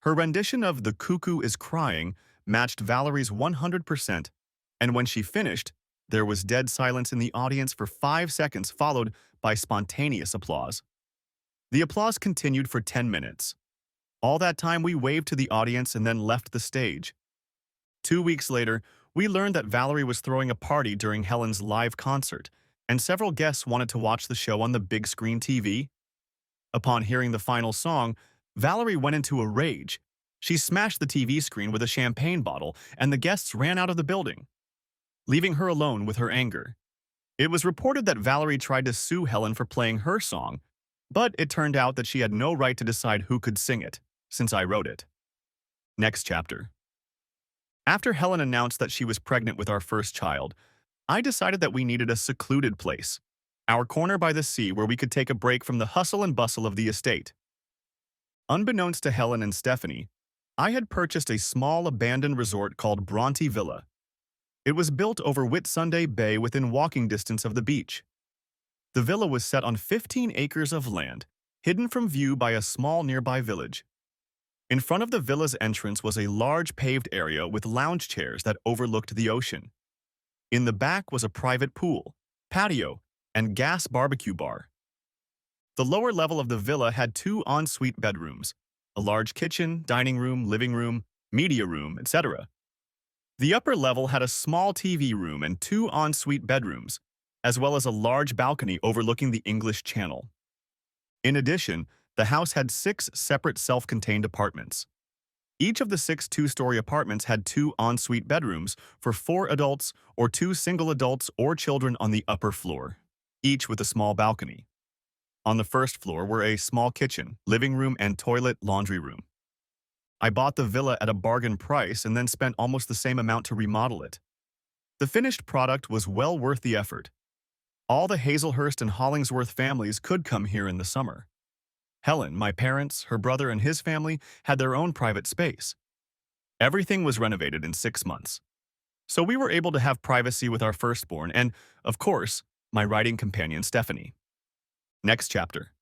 Her rendition of The Cuckoo is Crying matched Valerie's 100%, and when she finished, there was dead silence in the audience for 5 seconds, followed by spontaneous applause. The applause continued for 10 minutes. All that time, we waved to the audience and then left the stage. 2 weeks later, we learned that Valerie was throwing a party during Helen's live concert, and several guests wanted to watch the show on the big screen TV. Upon hearing the final song, Valerie went into a rage. She smashed the TV screen with a champagne bottle, and the guests ran out of the building, leaving her alone with her anger. It was reported that Valerie tried to sue Helen for playing her song, but it turned out that she had no right to decide who could sing it, since I wrote it. Next chapter. After Helen announced that she was pregnant with our first child, I decided that we needed a secluded place, our corner by the sea where we could take a break from the hustle and bustle of the estate. Unbeknownst to Helen and Stephanie, I had purchased a small abandoned resort called Bronte Villa. It was built over Whitsunday Bay within walking distance of the beach. The villa was set on 15 acres of land, hidden from view by a small nearby village. In front of the villa's entrance was a large paved area with lounge chairs that overlooked the ocean. In the back was a private pool, patio, and gas barbecue bar. The lower level of the villa had 2 ensuite bedrooms, a large kitchen, dining room, living room, media room, etc. The upper level had a small TV room and 2 ensuite bedrooms, as well as a large balcony overlooking the English Channel. In addition, the house had 6 separate self-contained apartments. Each of the 6 two-story apartments had 2 ensuite bedrooms for 4 adults or 2 single adults or children on the upper floor, each with a small balcony. On the first floor were a small kitchen, living room, and toilet laundry room. I bought the villa at a bargain price and then spent almost the same amount to remodel it. The finished product was well worth the effort. All the Hazelhurst and Hollingsworth families could come here in the summer. Helen, my parents, her brother, and his family had their own private space. Everything was renovated in 6 months. So we were able to have privacy with our firstborn and, of course, my writing companion, Stephanie. Next chapter.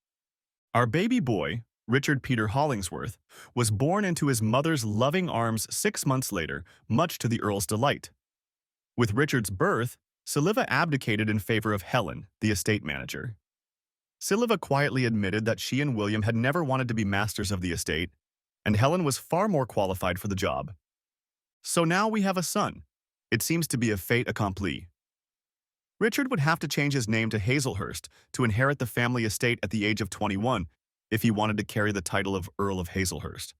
Our baby boy, Richard Peter Hollingsworth, was born into his mother's loving arms 6 months later, much to the Earl's delight. With Richard's birth, Siliva abdicated in favor of Helen, the estate manager. Siliva quietly admitted that she and William had never wanted to be masters of the estate, and Helen was far more qualified for the job. So now we have a son. It seems to be a fait accompli. Richard would have to change his name to Hazelhurst to inherit the family estate at the age of 21 if he wanted to carry the title of Earl of Hazelhurst.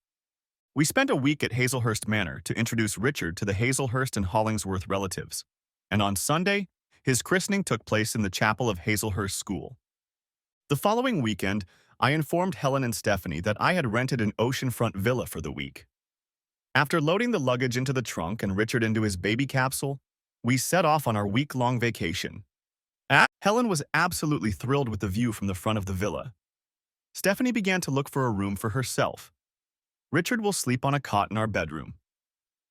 We spent a week at Hazelhurst Manor to introduce Richard to the Hazelhurst and Hollingsworth relatives, and on Sunday, his christening took place in the chapel of Hazelhurst School. The following weekend, I informed Helen and Stephanie that I had rented an oceanfront villa for the week. After loading the luggage into the trunk and Richard into his baby capsule, we set off on our week-long vacation. Helen was absolutely thrilled with the view from the front of the villa. Stephanie began to look for a room for herself. Richard will sleep on a cot in our bedroom.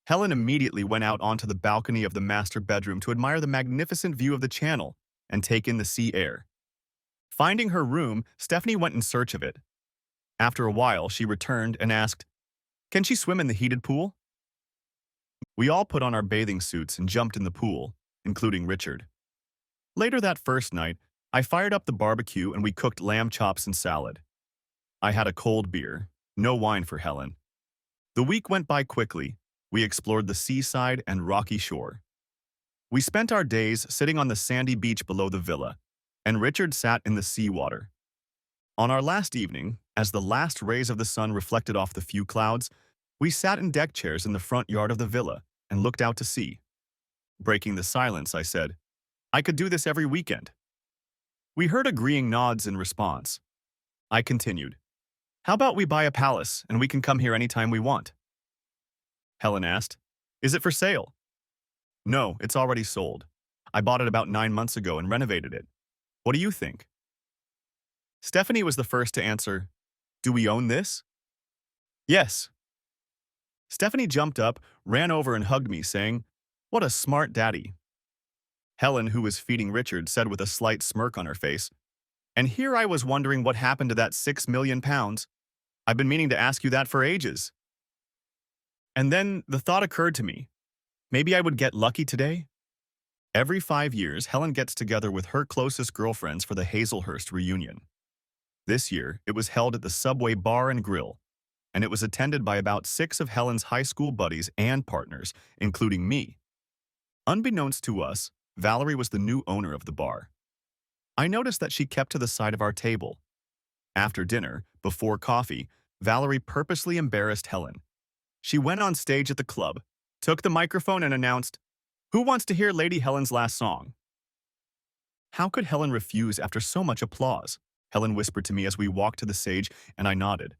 Helen immediately went out onto the balcony of the master bedroom to admire the magnificent view of the channel and take in the sea air. Finding her room, Stephanie went in search of it. After a while, she returned and asked, "Can she swim in the heated pool?" We all put on our bathing suits and jumped in the pool, including Richard. Later that first night, I fired up the barbecue and we cooked lamb chops and salad. I had a cold beer, no wine for Helen. The week went by quickly. We explored the seaside and rocky shore. We spent our days sitting on the sandy beach below the villa, and Richard sat in the seawater. On our last evening, as the last rays of the sun reflected off the few clouds, we sat in deck chairs in the front yard of the villa and looked out to sea. Breaking the silence, I said, "I could do this every weekend." We heard agreeing nods in response. I continued, "How about we buy a palace and we can come here anytime we want?" Helen asked, "Is it for sale?" "No, it's already sold. I bought it about 9 months ago and renovated it. What do you think?" Stephanie was the first to answer, "Do we own this?" "Yes." Stephanie jumped up, ran over and hugged me, saying, "What a smart daddy." Helen, who was feeding Richard, said with a slight smirk on her face, "And here I was wondering what happened to that 6 million pounds. I've been meaning to ask you that for ages." And then the thought occurred to me, maybe I would get lucky today? Every 5 years, Helen gets together with her closest girlfriends for the Hazelhurst reunion. This year, it was held at the Subway Bar and Grill, and it was attended by about 6 of Helen's high school buddies and partners, including me. Unbeknownst to us, Valerie was the new owner of the bar. I noticed that she kept to the side of our table. After dinner, before coffee, Valerie purposely embarrassed Helen. She went on stage at the club, took the microphone and announced, "Who wants to hear Lady Helen's last song?" How could Helen refuse after so much applause? Helen whispered to me as we walked to the stage, and I nodded.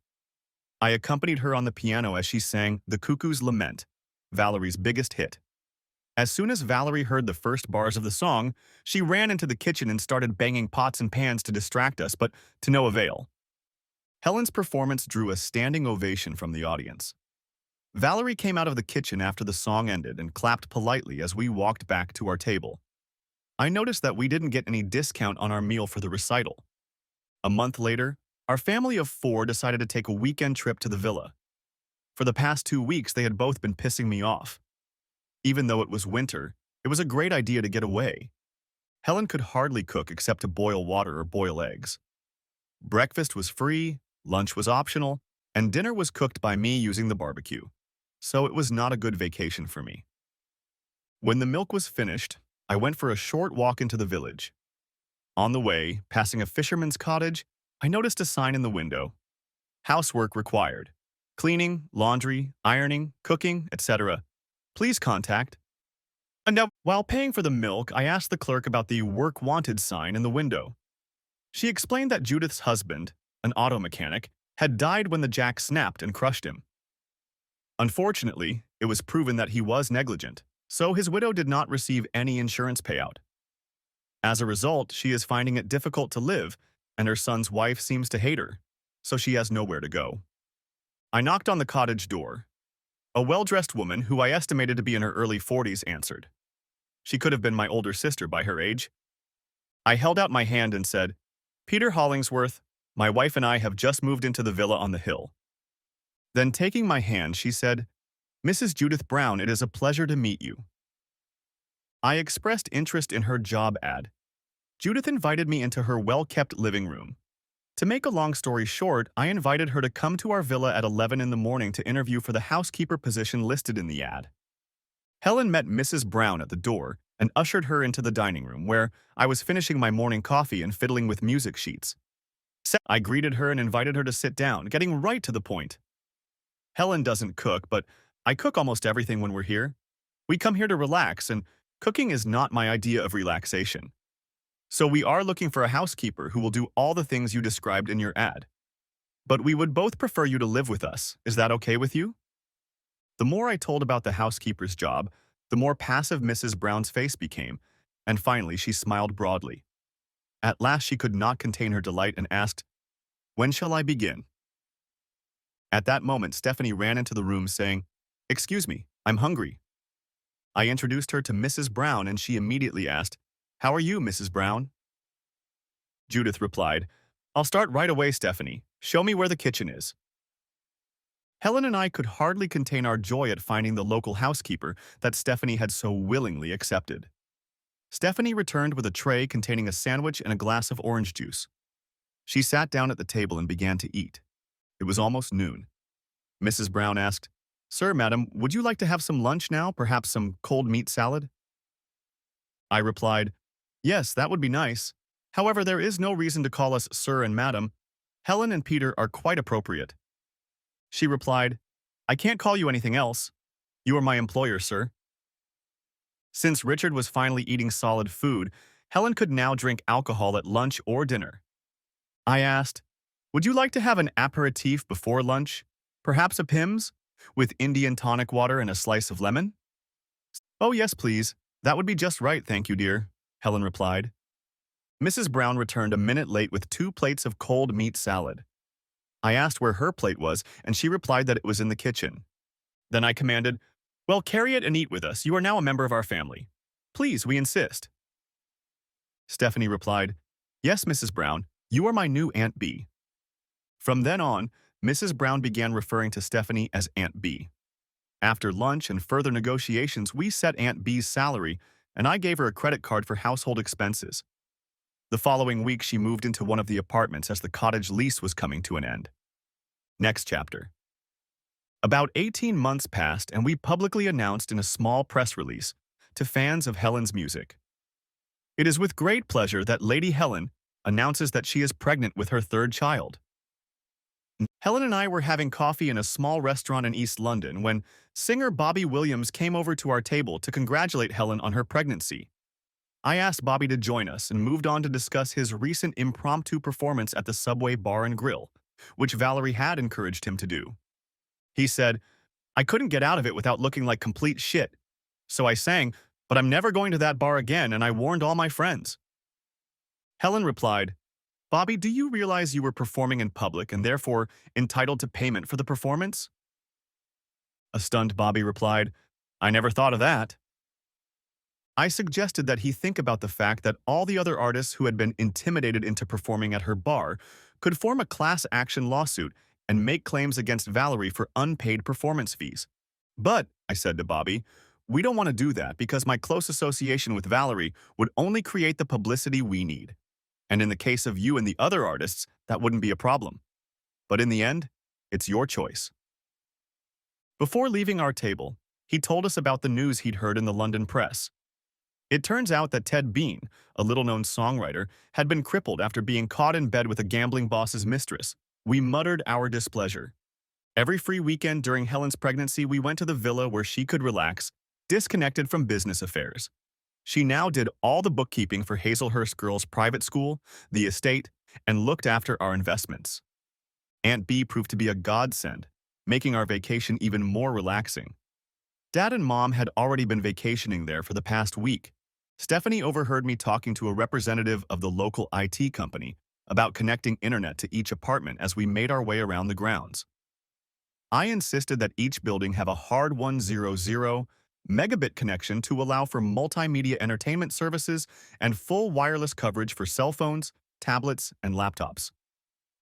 I accompanied her on the piano as she sang The Cuckoo's Lament, Valerie's biggest hit. As soon as Valerie heard the first bars of the song, she ran into the kitchen and started banging pots and pans to distract us, but to no avail. Helen's performance drew a standing ovation from the audience. Valerie came out of the kitchen after the song ended and clapped politely as we walked back to our table. I noticed that we didn't get any discount on our meal for the recital. A month later, our family of 4 decided to take a weekend trip to the villa. For the past 2 weeks, they had both been pissing me off. Even though it was winter, it was a great idea to get away. Helen could hardly cook except to boil water or boil eggs. Breakfast was free, lunch was optional, and dinner was cooked by me using the barbecue. So it was not a good vacation for me. When the milk was finished, I went for a short walk into the village. On the way, passing a fisherman's cottage, I noticed a sign in the window. Housework required. Cleaning, laundry, ironing, cooking, etc. Please contact. And now, while paying for the milk, I asked the clerk about the work wanted sign in the window. She explained that Judith's husband, an auto mechanic, had died when the jack snapped and crushed him. Unfortunately, it was proven that he was negligent, so his widow did not receive any insurance payout. As a result, she is finding it difficult to live, and her son's wife seems to hate her, so she has nowhere to go. I knocked on the cottage door. A well-dressed woman, who I estimated to be in her early 40s, answered. She could have been my older sister by her age. I held out my hand and said, "Peter Hollingsworth, my wife and I have just moved into the villa on the hill." Then taking my hand, she said, "Mrs. Judith Brown, it is a pleasure to meet you." I expressed interest in her job ad. Judith invited me into her well-kept living room. To make a long story short, I invited her to come to our villa at 11 in the morning to interview for the housekeeper position listed in the ad. Helen met Mrs. Brown at the door and ushered her into the dining room, where I was finishing my morning coffee and fiddling with music sheets. I greeted her and invited her to sit down, getting right to the point. Helen doesn't cook, but I cook almost everything when we're here. We come here to relax, and cooking is not my idea of relaxation. So we are looking for a housekeeper who will do all the things you described in your ad. But we would both prefer you to live with us. Is that okay with you? The more I told about the housekeeper's job, the more passive Mrs. Brown's face became, and finally she smiled broadly. At last she could not contain her delight and asked, "When shall I begin?" At that moment, Stephanie ran into the room saying, "Excuse me, I'm hungry." I introduced her to Mrs. Brown and she immediately asked, "How are you, Mrs. Brown?" Judith replied, "I'll start right away, Stephanie. Show me where the kitchen is." Helen and I could hardly contain our joy at finding the local housekeeper that Stephanie had so willingly accepted. Stephanie returned with a tray containing a sandwich and a glass of orange juice. She sat down at the table and began to eat. It was almost noon. Mrs. Brown asked, "Sir, madam, would you like to have some lunch now, perhaps some cold meat salad?" I replied, "Yes, that would be nice. However, there is no reason to call us sir and madam. Helen and Peter are quite appropriate." She replied, "I can't call you anything else. You are my employer, sir." Since Richard was finally eating solid food, Helen could now drink alcohol at lunch or dinner. I asked, "Would you like to have an aperitif before lunch? Perhaps a Pimm's, with Indian tonic water and a slice of lemon?" "Oh, yes, please. That would be just right, thank you, dear," Helen replied. Mrs. Brown returned a minute late with 2 plates of cold meat salad. I asked where her plate was, and she replied that it was in the kitchen. Then I commanded, "Well, carry it and eat with us. You are now a member of our family. Please, we insist." Stephanie replied, "Yes, Mrs. Brown, you are my new Aunt B." From then on, Mrs. Brown began referring to Stephanie as Aunt B. After lunch and further negotiations, we set Aunt B's salary, and I gave her a credit card for household expenses. The following week, she moved into one of the apartments as the cottage lease was coming to an end. Next chapter. About 18 months passed, and we publicly announced in a small press release to fans of Helen's music. It is with great pleasure that Lady Helen announces that she is pregnant with her third child. Helen and I were having coffee in a small restaurant in East London when singer Bobby Williams came over to our table to congratulate Helen on her pregnancy. I asked Bobby to join us and moved on to discuss his recent impromptu performance at the Subway Bar and Grill, which Valerie had encouraged him to do. He said, "I couldn't get out of it without looking like complete shit. So I sang, but I'm never going to that bar again, and I warned all my friends." Helen replied, "Bobby, do you realize you were performing in public and therefore entitled to payment for the performance?" A stunned Bobby replied, "I never thought of that." I suggested that he think about the fact that all the other artists who had been intimidated into performing at her bar could form a class action lawsuit and make claims against Valerie for unpaid performance fees. "But," I said to Bobby, "we don't want to do that because my close association with Valerie would only create the publicity we need. And in the case of you and the other artists, that wouldn't be a problem. But in the end, it's your choice." Before leaving our table, he told us about the news he'd heard in the London press. It turns out that Ted Bean, a little-known songwriter, had been crippled after being caught in bed with a gambling boss's mistress. We muttered our displeasure. Every free weekend during Helen's pregnancy, we went to the villa where she could relax, disconnected from business affairs. She now did all the bookkeeping for Hazelhurst Girls' private school, the estate, and looked after our investments. Aunt B proved to be a godsend, making our vacation even more relaxing. Dad and Mom had already been vacationing there for the past week. Stephanie overheard me talking to a representative of the local IT company about connecting internet to each apartment as we made our way around the grounds. I insisted that each building have a hard 100 megabit connection to allow for multimedia entertainment services and full wireless coverage for cell phones, tablets, and laptops.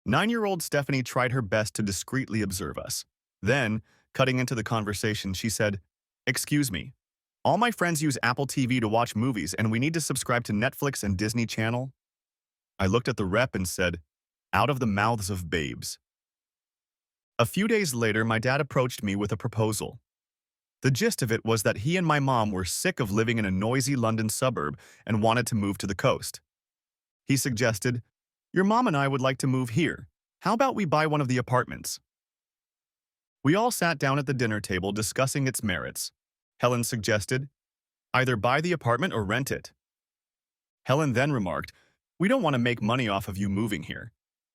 9-year-old Stephanie tried her best to discreetly observe us. Then, cutting into the conversation, she said, "Excuse me. All my friends use Apple TV to watch movies, and we need to subscribe to Netflix and Disney Channel?" I looked at the rep and said, "Out of the mouths of babes." A few days later, my dad approached me with a proposal. The gist of it was that he and my mom were sick of living in a noisy London suburb and wanted to move to the coast. He suggested, "Your mom and I would like to move here. How about we buy one of the apartments?" We all sat down at the dinner table discussing its merits. Helen suggested, "Either buy the apartment or rent it." Helen then remarked, "We don't want to make money off of you moving here,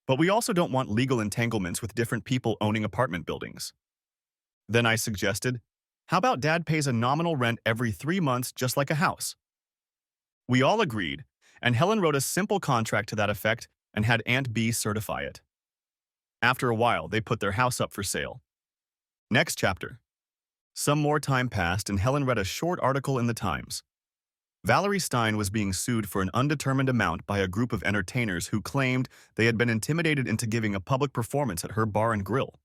but we also don't want legal entanglements with different people owning apartment buildings." Then I suggested, "How about Dad pays a nominal rent every 3 months just like a house?" We all agreed, and Helen wrote a simple contract to that effect and had Aunt B certify it. After a while, they put their house up for sale. Next chapter. Some more time passed and Helen read a short article in the Times. Valerie Stein was being sued for an undetermined amount by a group of entertainers who claimed they had been intimidated into giving a public performance at her bar and grill.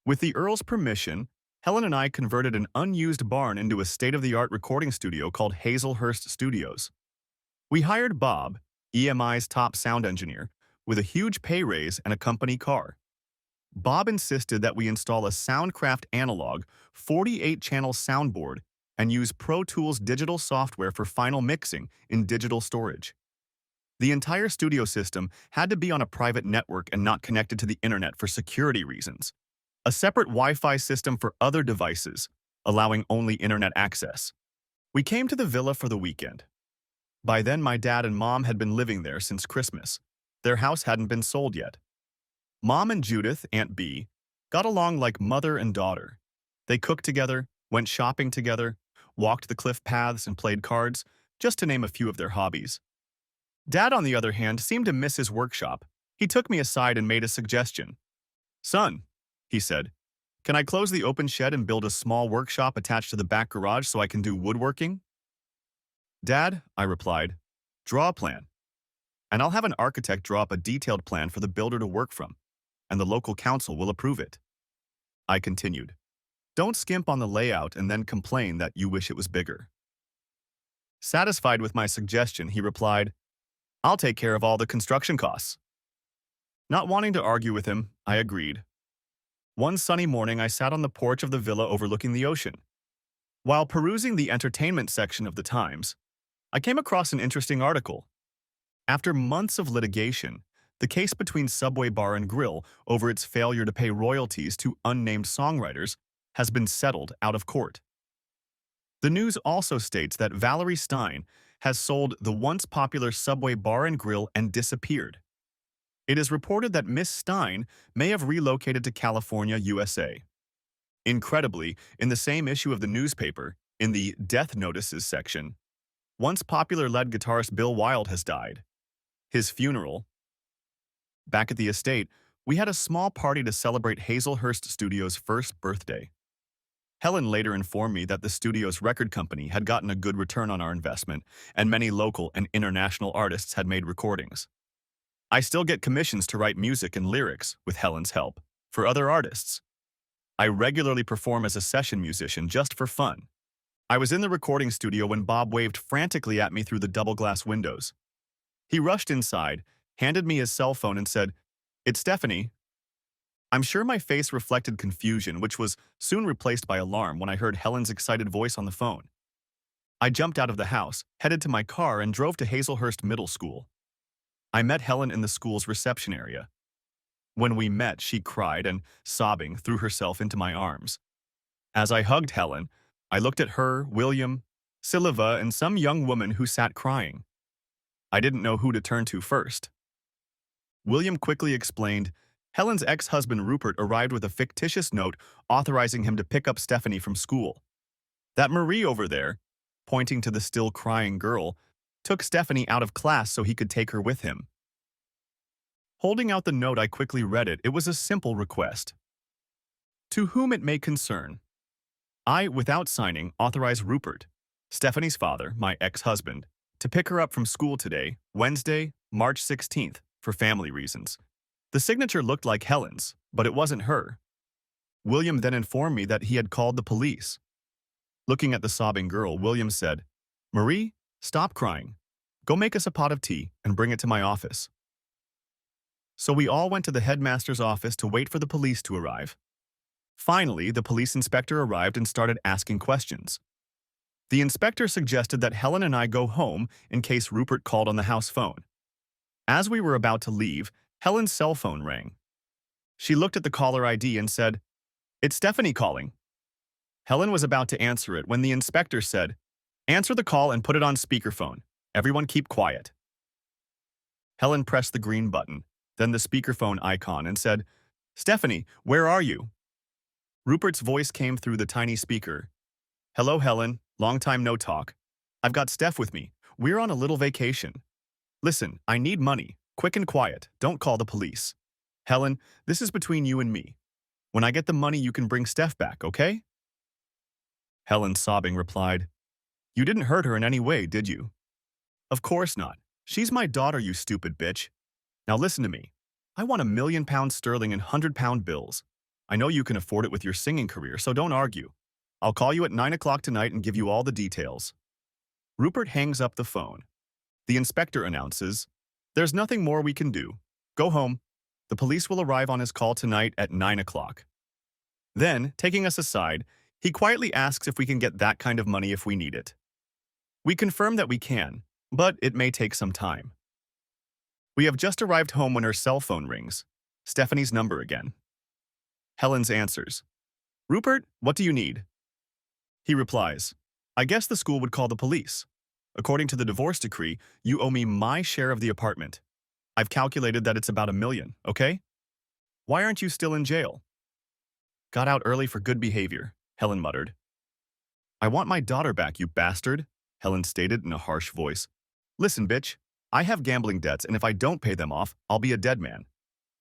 With the Earl's permission, Helen and I converted an unused barn into a state-of-the-art recording studio called Hazelhurst Studios. We hired Bob, EMI's top sound engineer, with a huge pay raise and a company car. Bob insisted that we install a Soundcraft analog 48-channel soundboard and use Pro Tools digital software for final mixing in digital storage. The entire studio system had to be on a private network and not connected to the internet for security reasons. A separate Wi-Fi system for other devices, allowing only internet access. We came to the villa for the weekend. By then, my dad and Mom had been living there since Christmas. Their house hadn't been sold yet. Mom and Judith, Aunt B, got along like mother and daughter. They cooked together, went shopping together, walked the cliff paths and played cards, just to name a few of their hobbies. Dad, on the other hand, seemed to miss his workshop. He took me aside and made a suggestion. Son, he said, can I close the open shed and build a small workshop attached to the back garage so I can do woodworking? Dad, I replied, draw a plan, and I'll have an architect draw up a detailed plan for the builder to work from, and the local council will approve it. I continued, don't skimp on the layout and then complain that you wish it was bigger. Satisfied with my suggestion, he replied, I'll take care of all the construction costs. Not wanting to argue with him, I agreed. One sunny morning, I sat on the porch of the villa overlooking the ocean. While perusing the entertainment section of the Times, I came across an interesting article. After months of litigation, the case between Subway Bar and Grill over its failure to pay royalties to unnamed songwriters has been settled out of court. The news also states that Valerie Stein has sold the once popular Subway Bar and Grill and disappeared. It is reported that Miss Stein may have relocated to California, USA. Incredibly, in the same issue of the newspaper, in the Death Notices section, once popular lead guitarist Bill Wild has died. His funeral. Back at the estate, we had a small party to celebrate Hazelhurst Studios' first birthday. Helen later informed me that the studio's record company had gotten a good return on our investment, and many local and international artists had made recordings. I still get commissions to write music and lyrics, with Helen's help, for other artists. I regularly perform as a session musician just for fun. I was in the recording studio when Bob waved frantically at me through the double-glass windows. He rushed inside, handed me his cell phone and said, "It's Stephanie." I'm sure my face reflected confusion, which was soon replaced by alarm when I heard Helen's excited voice on the phone. I jumped out of the house, headed to my car, and drove to Hazelhurst Middle School. I met Helen in the school's reception area. When we met, she cried and, sobbing, threw herself into my arms. As I hugged Helen, I looked at her, William, Silva, and some young woman who sat crying. I didn't know who to turn to first. William quickly explained, Helen's ex-husband Rupert arrived with a fictitious note authorizing him to pick up Stephanie from school. That Marie over there, pointing to the still crying girl, took Stephanie out of class so he could take her with him. Holding out the note, I quickly read it. It was a simple request. To whom it may concern, I, without signing, authorize Rupert, Stephanie's father, my ex-husband, to pick her up from school today, Wednesday, March 16th, for family reasons. The signature looked like Helen's, but it wasn't her. William then informed me that he had called the police. Looking at the sobbing girl, William said, Marie, stop crying. Go make us a pot of tea and bring it to my office. So we all went to the headmaster's office to wait for the police to arrive. Finally, the police inspector arrived and started asking questions. The inspector suggested that Helen and I go home in case Rupert called on the house phone. As we were about to leave, Helen's cell phone rang. She looked at the caller ID and said, It's Stephanie calling. Helen was about to answer it when the inspector said, Answer the call and put it on speakerphone. Everyone keep quiet. Helen pressed the green button, then the speakerphone icon, and said, Stephanie, where are you? Rupert's voice came through the tiny speaker. Hello, Helen. Long time no talk. I've got Steph with me. We're on a little vacation. Listen, I need money. Quick and quiet. Don't call the police. Helen, this is between you and me. When I get the money, you can bring Steph back, okay? Helen, sobbing, replied, You didn't hurt her in any way, did you? Of course not. She's my daughter, you stupid bitch. Now listen to me. I want £1,000,000 in £100 bills. I know you can afford it with your singing career, so don't argue. I'll call you at 9 o'clock tonight and give you all the details. Rupert hangs up the phone. The inspector announces, There's nothing more we can do. Go home. The police will arrive on his call tonight at 9 o'clock. Then, taking us aside, he quietly asks if we can get that kind of money if we need it. We confirm that we can, but it may take some time. We have just arrived home when her cell phone rings. Stephanie's number again. Helen's answers. Rupert, what do you need? He replies, I guess the school would call the police. According to the divorce decree, you owe me my share of the apartment. I've calculated that it's about $1 million, okay? Why aren't you still in jail? Got out early for good behavior, Helen muttered. I want my daughter back, you bastard, Helen stated in a harsh voice. Listen, bitch, I have gambling debts, and if I don't pay them off, I'll be a dead man.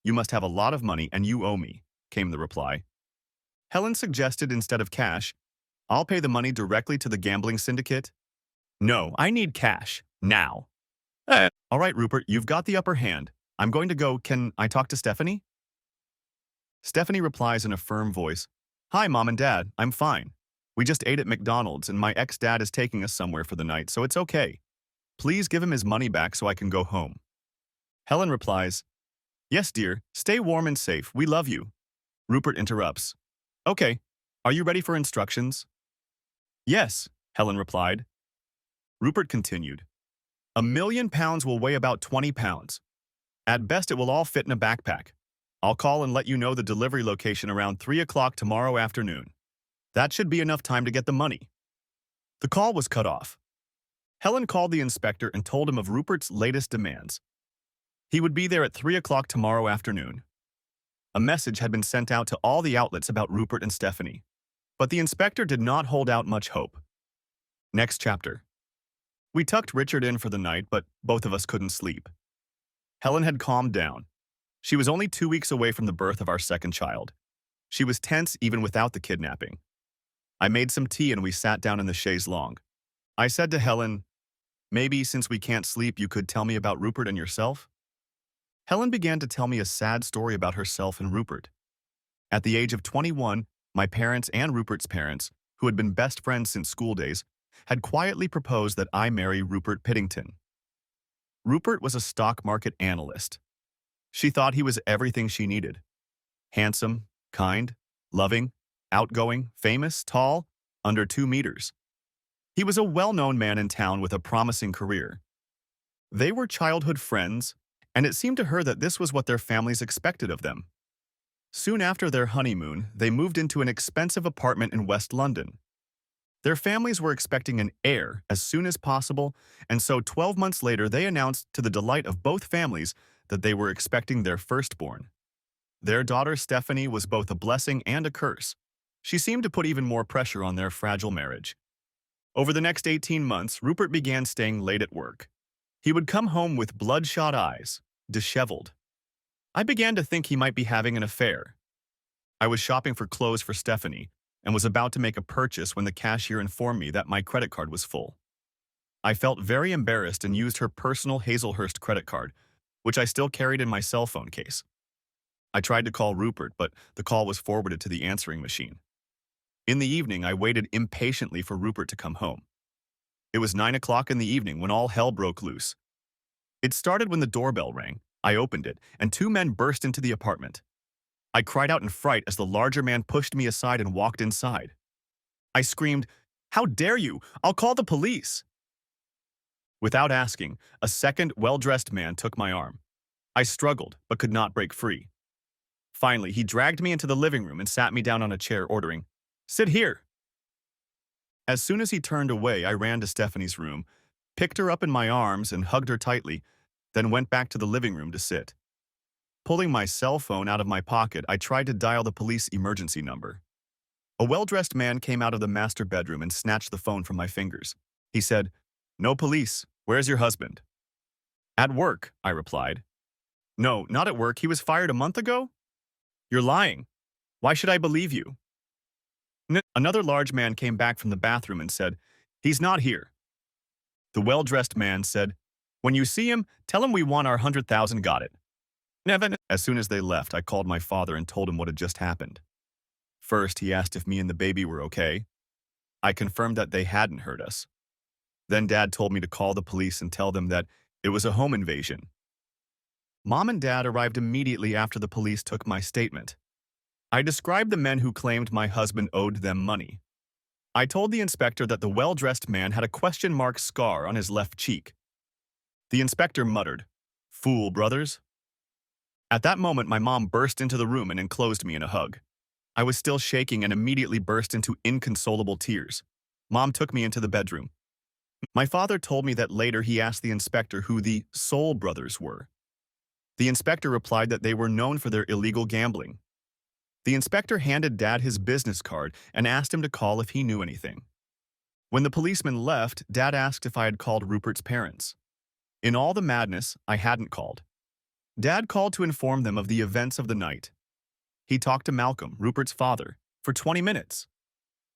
You must have a lot of money, and you owe me, came the reply. Helen suggested instead of cash, I'll pay the money directly to the gambling syndicate. No, I need cash, now. All right, Rupert, you've got the upper hand. I'm going to go. Can I talk to Stephanie? Stephanie replies in a firm voice, Hi, Mom and Dad, I'm fine. We just ate at McDonald's, and my ex-dad is taking us somewhere for the night, so it's okay. Please give him his money back so I can go home. Helen replies, Yes, dear, stay warm and safe, we love you. Rupert interrupts, Okay, are you ready for instructions? Yes, Helen replied. Rupert continued, £1,000,000 will weigh about 20 pounds. At best, it will all fit in a backpack. I'll call and let you know the delivery location around 3 o'clock tomorrow afternoon. That should be enough time to get the money. The call was cut off. Helen called the inspector and told him of Rupert's latest demands. He would be there at 3 o'clock tomorrow afternoon. A message had been sent out to all the outlets about Rupert and Stephanie, but the inspector did not hold out much hope. Next chapter. We tucked Richard in for the night, but both of us couldn't sleep. Helen had calmed down. She was only 2 weeks away from the birth of our second child. She was tense even without the kidnapping. I made some tea and we sat down in the chaise longue. I said to Helen, Maybe since we can't sleep, you could tell me about Rupert and yourself? Helen began to tell me a sad story about herself and Rupert. At the age of 21, my parents and Rupert's parents, who had been best friends since school days, had quietly proposed that I marry Rupert Piddington. Rupert was a stock market analyst. She thought he was everything she needed. Handsome, kind, loving, outgoing, famous, tall, under 2 meters. He was a well-known man in town with a promising career. They were childhood friends, and it seemed to her that this was what their families expected of them. Soon after their honeymoon, they moved into an expensive apartment in West London. Their families were expecting an heir as soon as possible, and so 12 months later they announced to the delight of both families that they were expecting their firstborn. Their daughter Stephanie was both a blessing and a curse. She seemed to put even more pressure on their fragile marriage. Over the next 18 months, Rupert began staying late at work. He would come home with bloodshot eyes, disheveled. I began to think he might be having an affair. I was shopping for clothes for Stephanie and was about to make a purchase when the cashier informed me that my credit card was full. I felt very embarrassed and used her personal Hazelhurst credit card, which I still carried in my cell phone case. I tried to call Rupert, but the call was forwarded to the answering machine. In the evening, I waited impatiently for Rupert to come home. It was 9 o'clock in the evening when all hell broke loose. It started when the doorbell rang. I opened it, and 2 men burst into the apartment. I cried out in fright as the larger man pushed me aside and walked inside. I screamed, "How dare you? I'll call the police!" Without asking, a second, well-dressed man took my arm. I struggled, but could not break free. Finally, he dragged me into the living room and sat me down on a chair, ordering, "Sit here." As soon as he turned away, I ran to Stephanie's room, picked her up in my arms and hugged her tightly, then went back to the living room to sit. Pulling my cell phone out of my pocket, I tried to dial the police emergency number. A well-dressed man came out of the master bedroom and snatched the phone from my fingers. He said, "No police. Where's your husband?" "At work," I replied. "No, not at work. He was fired a month ago?" "You're lying. Why should I believe you?" Another large man came back from the bathroom and said, "He's not here." The well-dressed man said, "When you see him, tell him we want our 100,000, got it?" As soon as they left, I called my father and told him what had just happened. First, he asked if me and the baby were okay. I confirmed that they hadn't hurt us. Then Dad told me to call the police and tell them that it was a home invasion. Mom and Dad arrived immediately after the police took my statement. I described the men who claimed my husband owed them money. I told the inspector that the well-dressed man had a question mark scar on his left cheek. The inspector muttered, "Fool, brothers." At that moment, my mom burst into the room and enclosed me in a hug. I was still shaking and immediately burst into inconsolable tears. Mom took me into the bedroom. My father told me that later he asked the inspector who the Soul brothers were. The inspector replied that they were known for their illegal gambling. The inspector handed Dad his business card and asked him to call if he knew anything. When the policeman left, Dad asked if I had called Rupert's parents. In all the madness, I hadn't called. Dad called to inform them of the events of the night. He talked to Malcolm, Rupert's father, for 20 minutes.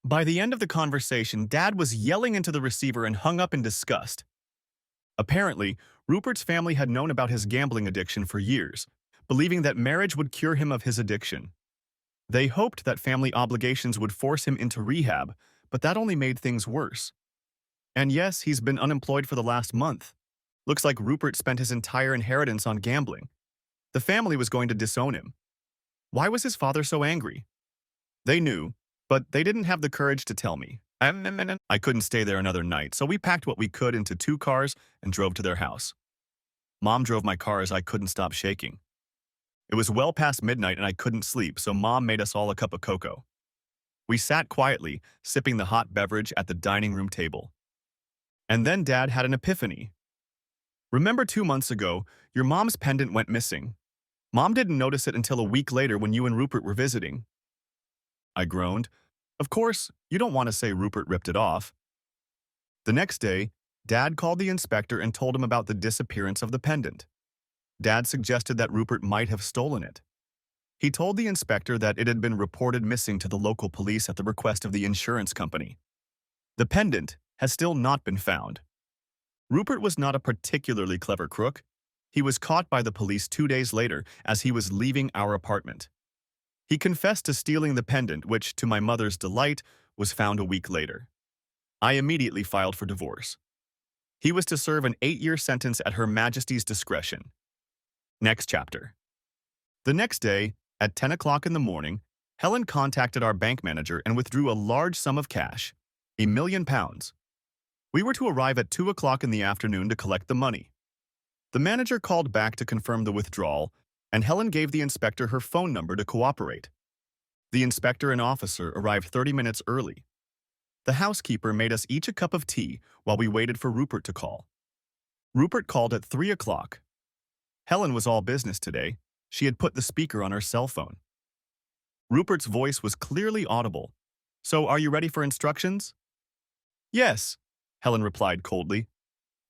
By the end of the conversation, Dad was yelling into the receiver and hung up in disgust. Apparently, Rupert's family had known about his gambling addiction for years, believing that marriage would cure him of his addiction. They hoped that family obligations would force him into rehab, but that only made things worse. And yes, he's been unemployed for the last month. Looks like Rupert spent his entire inheritance on gambling. The family was going to disown him. Why was his father so angry? They knew, but they didn't have the courage to tell me. I couldn't stay there another night, so we packed what we could into 2 cars and drove to their house. Mom drove my car as I couldn't stop shaking. It was well past midnight and I couldn't sleep, so Mom made us all a cup of cocoa. We sat quietly, sipping the hot beverage at the dining room table. And then Dad had an epiphany. Remember 2 months ago, your mom's pendant went missing. Mom didn't notice it until a week later when you and Rupert were visiting. I groaned. Of course, you don't want to say Rupert ripped it off. The next day, Dad called the inspector and told him about the disappearance of the pendant. Dad suggested that Rupert might have stolen it. He told the inspector that it had been reported missing to the local police at the request of the insurance company. The pendant has still not been found. Rupert was not a particularly clever crook. He was caught by the police 2 days later as he was leaving our apartment. He confessed to stealing the pendant, which, to my mother's delight, was found a week later. I immediately filed for divorce. He was to serve an 8-year sentence at Her Majesty's discretion. Next chapter. The next day, at 10 o'clock in the morning, Helen contacted our bank manager and withdrew a large sum of cash, £1 million. We were to arrive at 2 o'clock in the afternoon to collect the money. The manager called back to confirm the withdrawal, and Helen gave the inspector her phone number to cooperate. The inspector and officer arrived 30 minutes early. The housekeeper made us each a cup of tea while we waited for Rupert to call. Rupert called at 3 o'clock. Helen was all business today. She had put the speaker on her cell phone. Rupert's voice was clearly audible. So, are you ready for instructions? Yes, Helen replied coldly.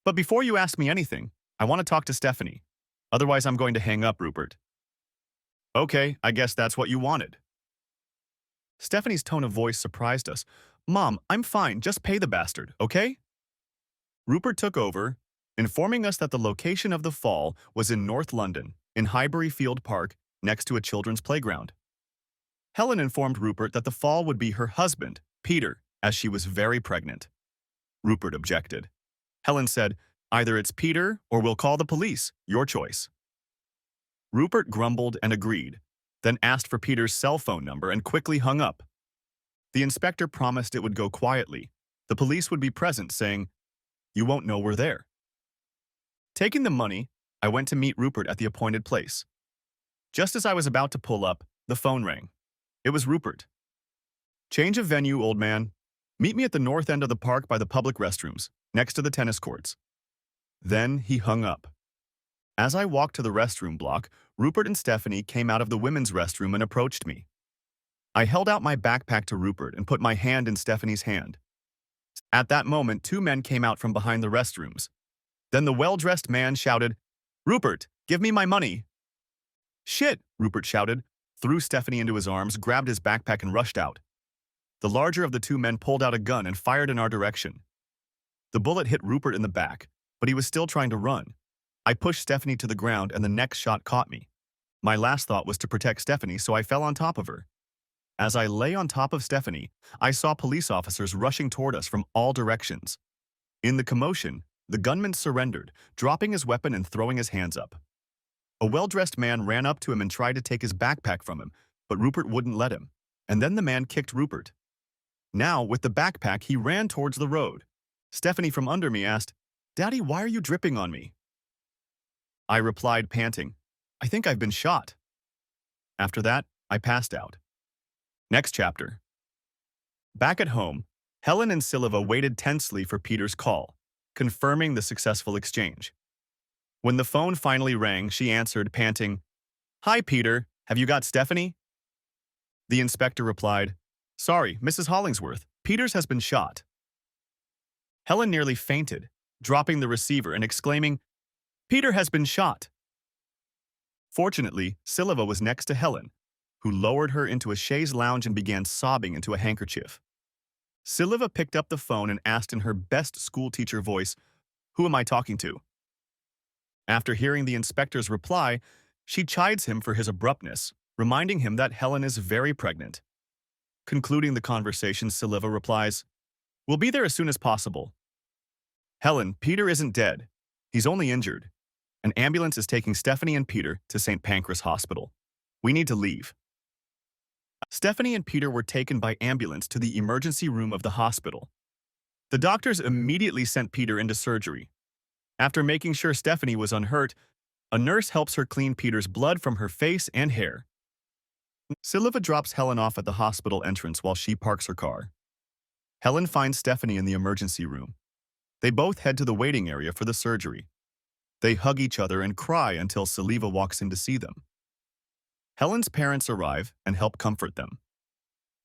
But before you ask me anything, I want to talk to Stephanie. Otherwise, I'm going to hang up, Rupert. Okay, I guess that's what you wanted. Stephanie's tone of voice surprised us. Mom, I'm fine, just pay the bastard, okay? Rupert took over, informing us that the location of the fall was in North London, in Highbury Field Park, next to a children's playground. Helen informed Rupert that the fall would be her husband, Peter, as she was very pregnant. Rupert objected. Helen said, either it's Peter or we'll call the police, your choice. Rupert grumbled and agreed, then asked for Peter's cell phone number and quickly hung up. The inspector promised it would go quietly. The police would be present, saying, you won't know we're there. Taking the money, I went to meet Rupert at the appointed place. Just as I was about to pull up, the phone rang. It was Rupert. Change of venue, old man. Meet me at the north end of the park by the public restrooms, next to the tennis courts. Then he hung up. As I walked to the restroom block, Rupert and Stephanie came out of the women's restroom and approached me. I held out my backpack to Rupert and put my hand in Stephanie's hand. At that moment, 2 men came out from behind the restrooms. Then the well-dressed man shouted, Rupert, give me my money. Shit, Rupert shouted, threw Stephanie into his arms, grabbed his backpack and rushed out. The larger of the 2 men pulled out a gun and fired in our direction. The bullet hit Rupert in the back, but he was still trying to run. I pushed Stephanie to the ground and the next shot caught me. My last thought was to protect Stephanie, so I fell on top of her. As I lay on top of Stephanie, I saw police officers rushing toward us from all directions. In the commotion, the gunman surrendered, dropping his weapon and throwing his hands up. A well-dressed man ran up to him and tried to take his backpack from him, but Rupert wouldn't let him, and then the man kicked Rupert. Now, with the backpack, he ran towards the road. Stephanie from under me asked, Daddy, why are you dripping on me? I replied, panting, I think I've been shot. After that, I passed out. Next chapter. Back at home, Helen and Silva waited tensely for Peter's call, confirming the successful exchange. When the phone finally rang, she answered, panting, Hi, Peter. Have you got Stephanie? The inspector replied, Sorry, Mrs. Hollingsworth. Peters has been shot. Helen nearly fainted, dropping the receiver and exclaiming, Peter has been shot. Fortunately, Silva was next to Helen, who lowered her into a chaise lounge and began sobbing into a handkerchief. Silva picked up the phone and asked in her best schoolteacher voice, "Who am I talking to?" After hearing the inspector's reply, she chides him for his abruptness, reminding him that Helen is very pregnant. Concluding the conversation, Silva replies, "We'll be there as soon as possible." "Helen, Peter isn't dead. He's only injured. An ambulance is taking Stephanie and Peter to St. Pancras Hospital. We need to leave." Stephanie and Peter were taken by ambulance to the emergency room of the hospital. The doctors immediately sent Peter into surgery. After making sure Stephanie was unhurt, a nurse helps her clean Peter's blood from her face and hair. Silva drops Helen off at the hospital entrance while she parks her car. Helen finds Stephanie in the emergency room. They both head to the waiting area for the surgery. They hug each other and cry until Silva walks in to see them. Helen's parents arrive and help comfort them.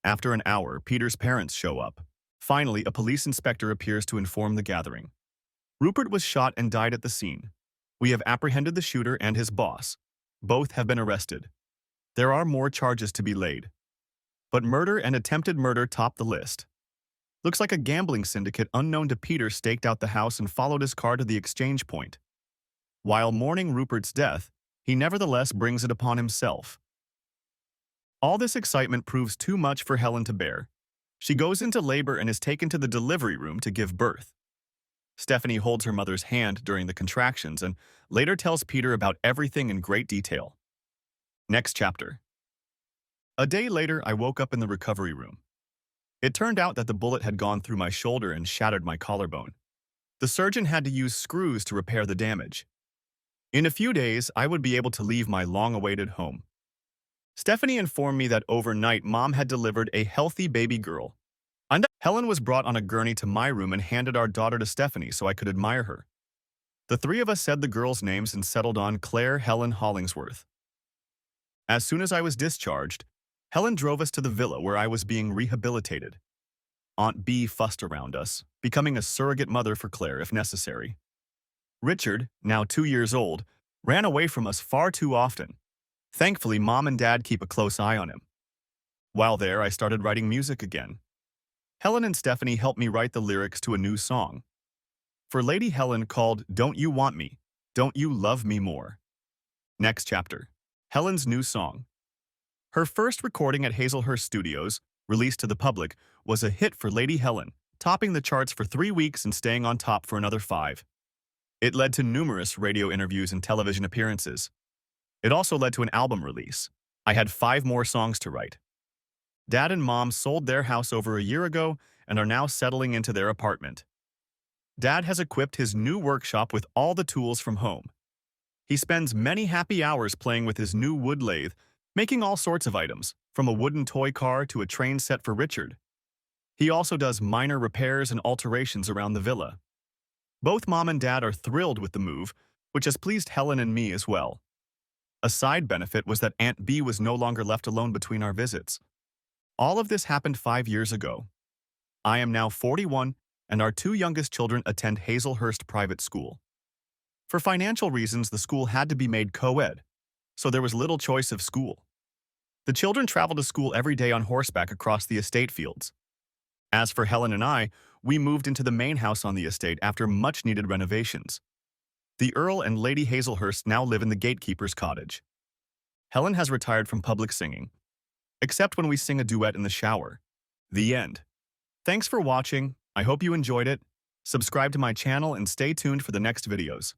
After an hour, Peter's parents show up. Finally, a police inspector appears to inform the gathering. Rupert was shot and died at the scene. We have apprehended the shooter and his boss. Both have been arrested. There are more charges to be laid. But murder and attempted murder top the list. Looks like a gambling syndicate unknown to Peter staked out the house and followed his car to the exchange point. While mourning Rupert's death, he nevertheless brings it upon himself. All this excitement proves too much for Helen to bear. She goes into labor and is taken to the delivery room to give birth. Stephanie holds her mother's hand during the contractions and later tells Peter about everything in great detail. Next chapter. A day later, I woke up in the recovery room. It turned out that the bullet had gone through my shoulder and shattered my collarbone. The surgeon had to use screws to repair the damage. In a few days, I would be able to leave my long-awaited home. Stephanie informed me that overnight Mom had delivered a healthy baby girl. And Helen was brought on a gurney to my room and handed our daughter to Stephanie so I could admire her. The three of us said the girls' names and settled on Claire Helen Hollingsworth. As soon as I was discharged, Helen drove us to the villa where I was being rehabilitated. Aunt B fussed around us, becoming a surrogate mother for Claire if necessary. Richard, now 2 years old, ran away from us far too often. Thankfully, Mom and Dad keep a close eye on him. While there, I started writing music again. Helen and Stephanie helped me write the lyrics to a new song. For Lady Helen called "Don't You Want Me? Don't You Love Me More?" Next chapter. Helen's new song. Her first recording at Hazelhurst Studios, released to the public, was a hit for Lady Helen, topping the charts for 3 weeks and staying on top for another 5. It led to numerous radio interviews and television appearances. It also led to an album release. I had 5 more songs to write. Dad and Mom sold their house over a year ago and are now settling into their apartment. Dad has equipped his new workshop with all the tools from home. He spends many happy hours playing with his new wood lathe, making all sorts of items, from a wooden toy car to a train set for Richard. He also does minor repairs and alterations around the villa. Both Mom and Dad are thrilled with the move, which has pleased Helen and me as well. A side benefit was that Aunt B was no longer left alone between our visits. All of this happened 5 years ago. I am now 41, and our 2 youngest children attend Hazelhurst Private School. For financial reasons, the school had to be made co-ed, so there was little choice of school. The children travel to school every day on horseback across the estate fields. As for Helen and I, we moved into the main house on the estate after much-needed renovations. The Earl and Lady Hazelhurst now live in the gatekeeper's cottage. Helen has retired from public singing, except when we sing a duet in the shower. The end. Thanks for watching. I hope you enjoyed it. Subscribe to my channel and stay tuned for the next videos.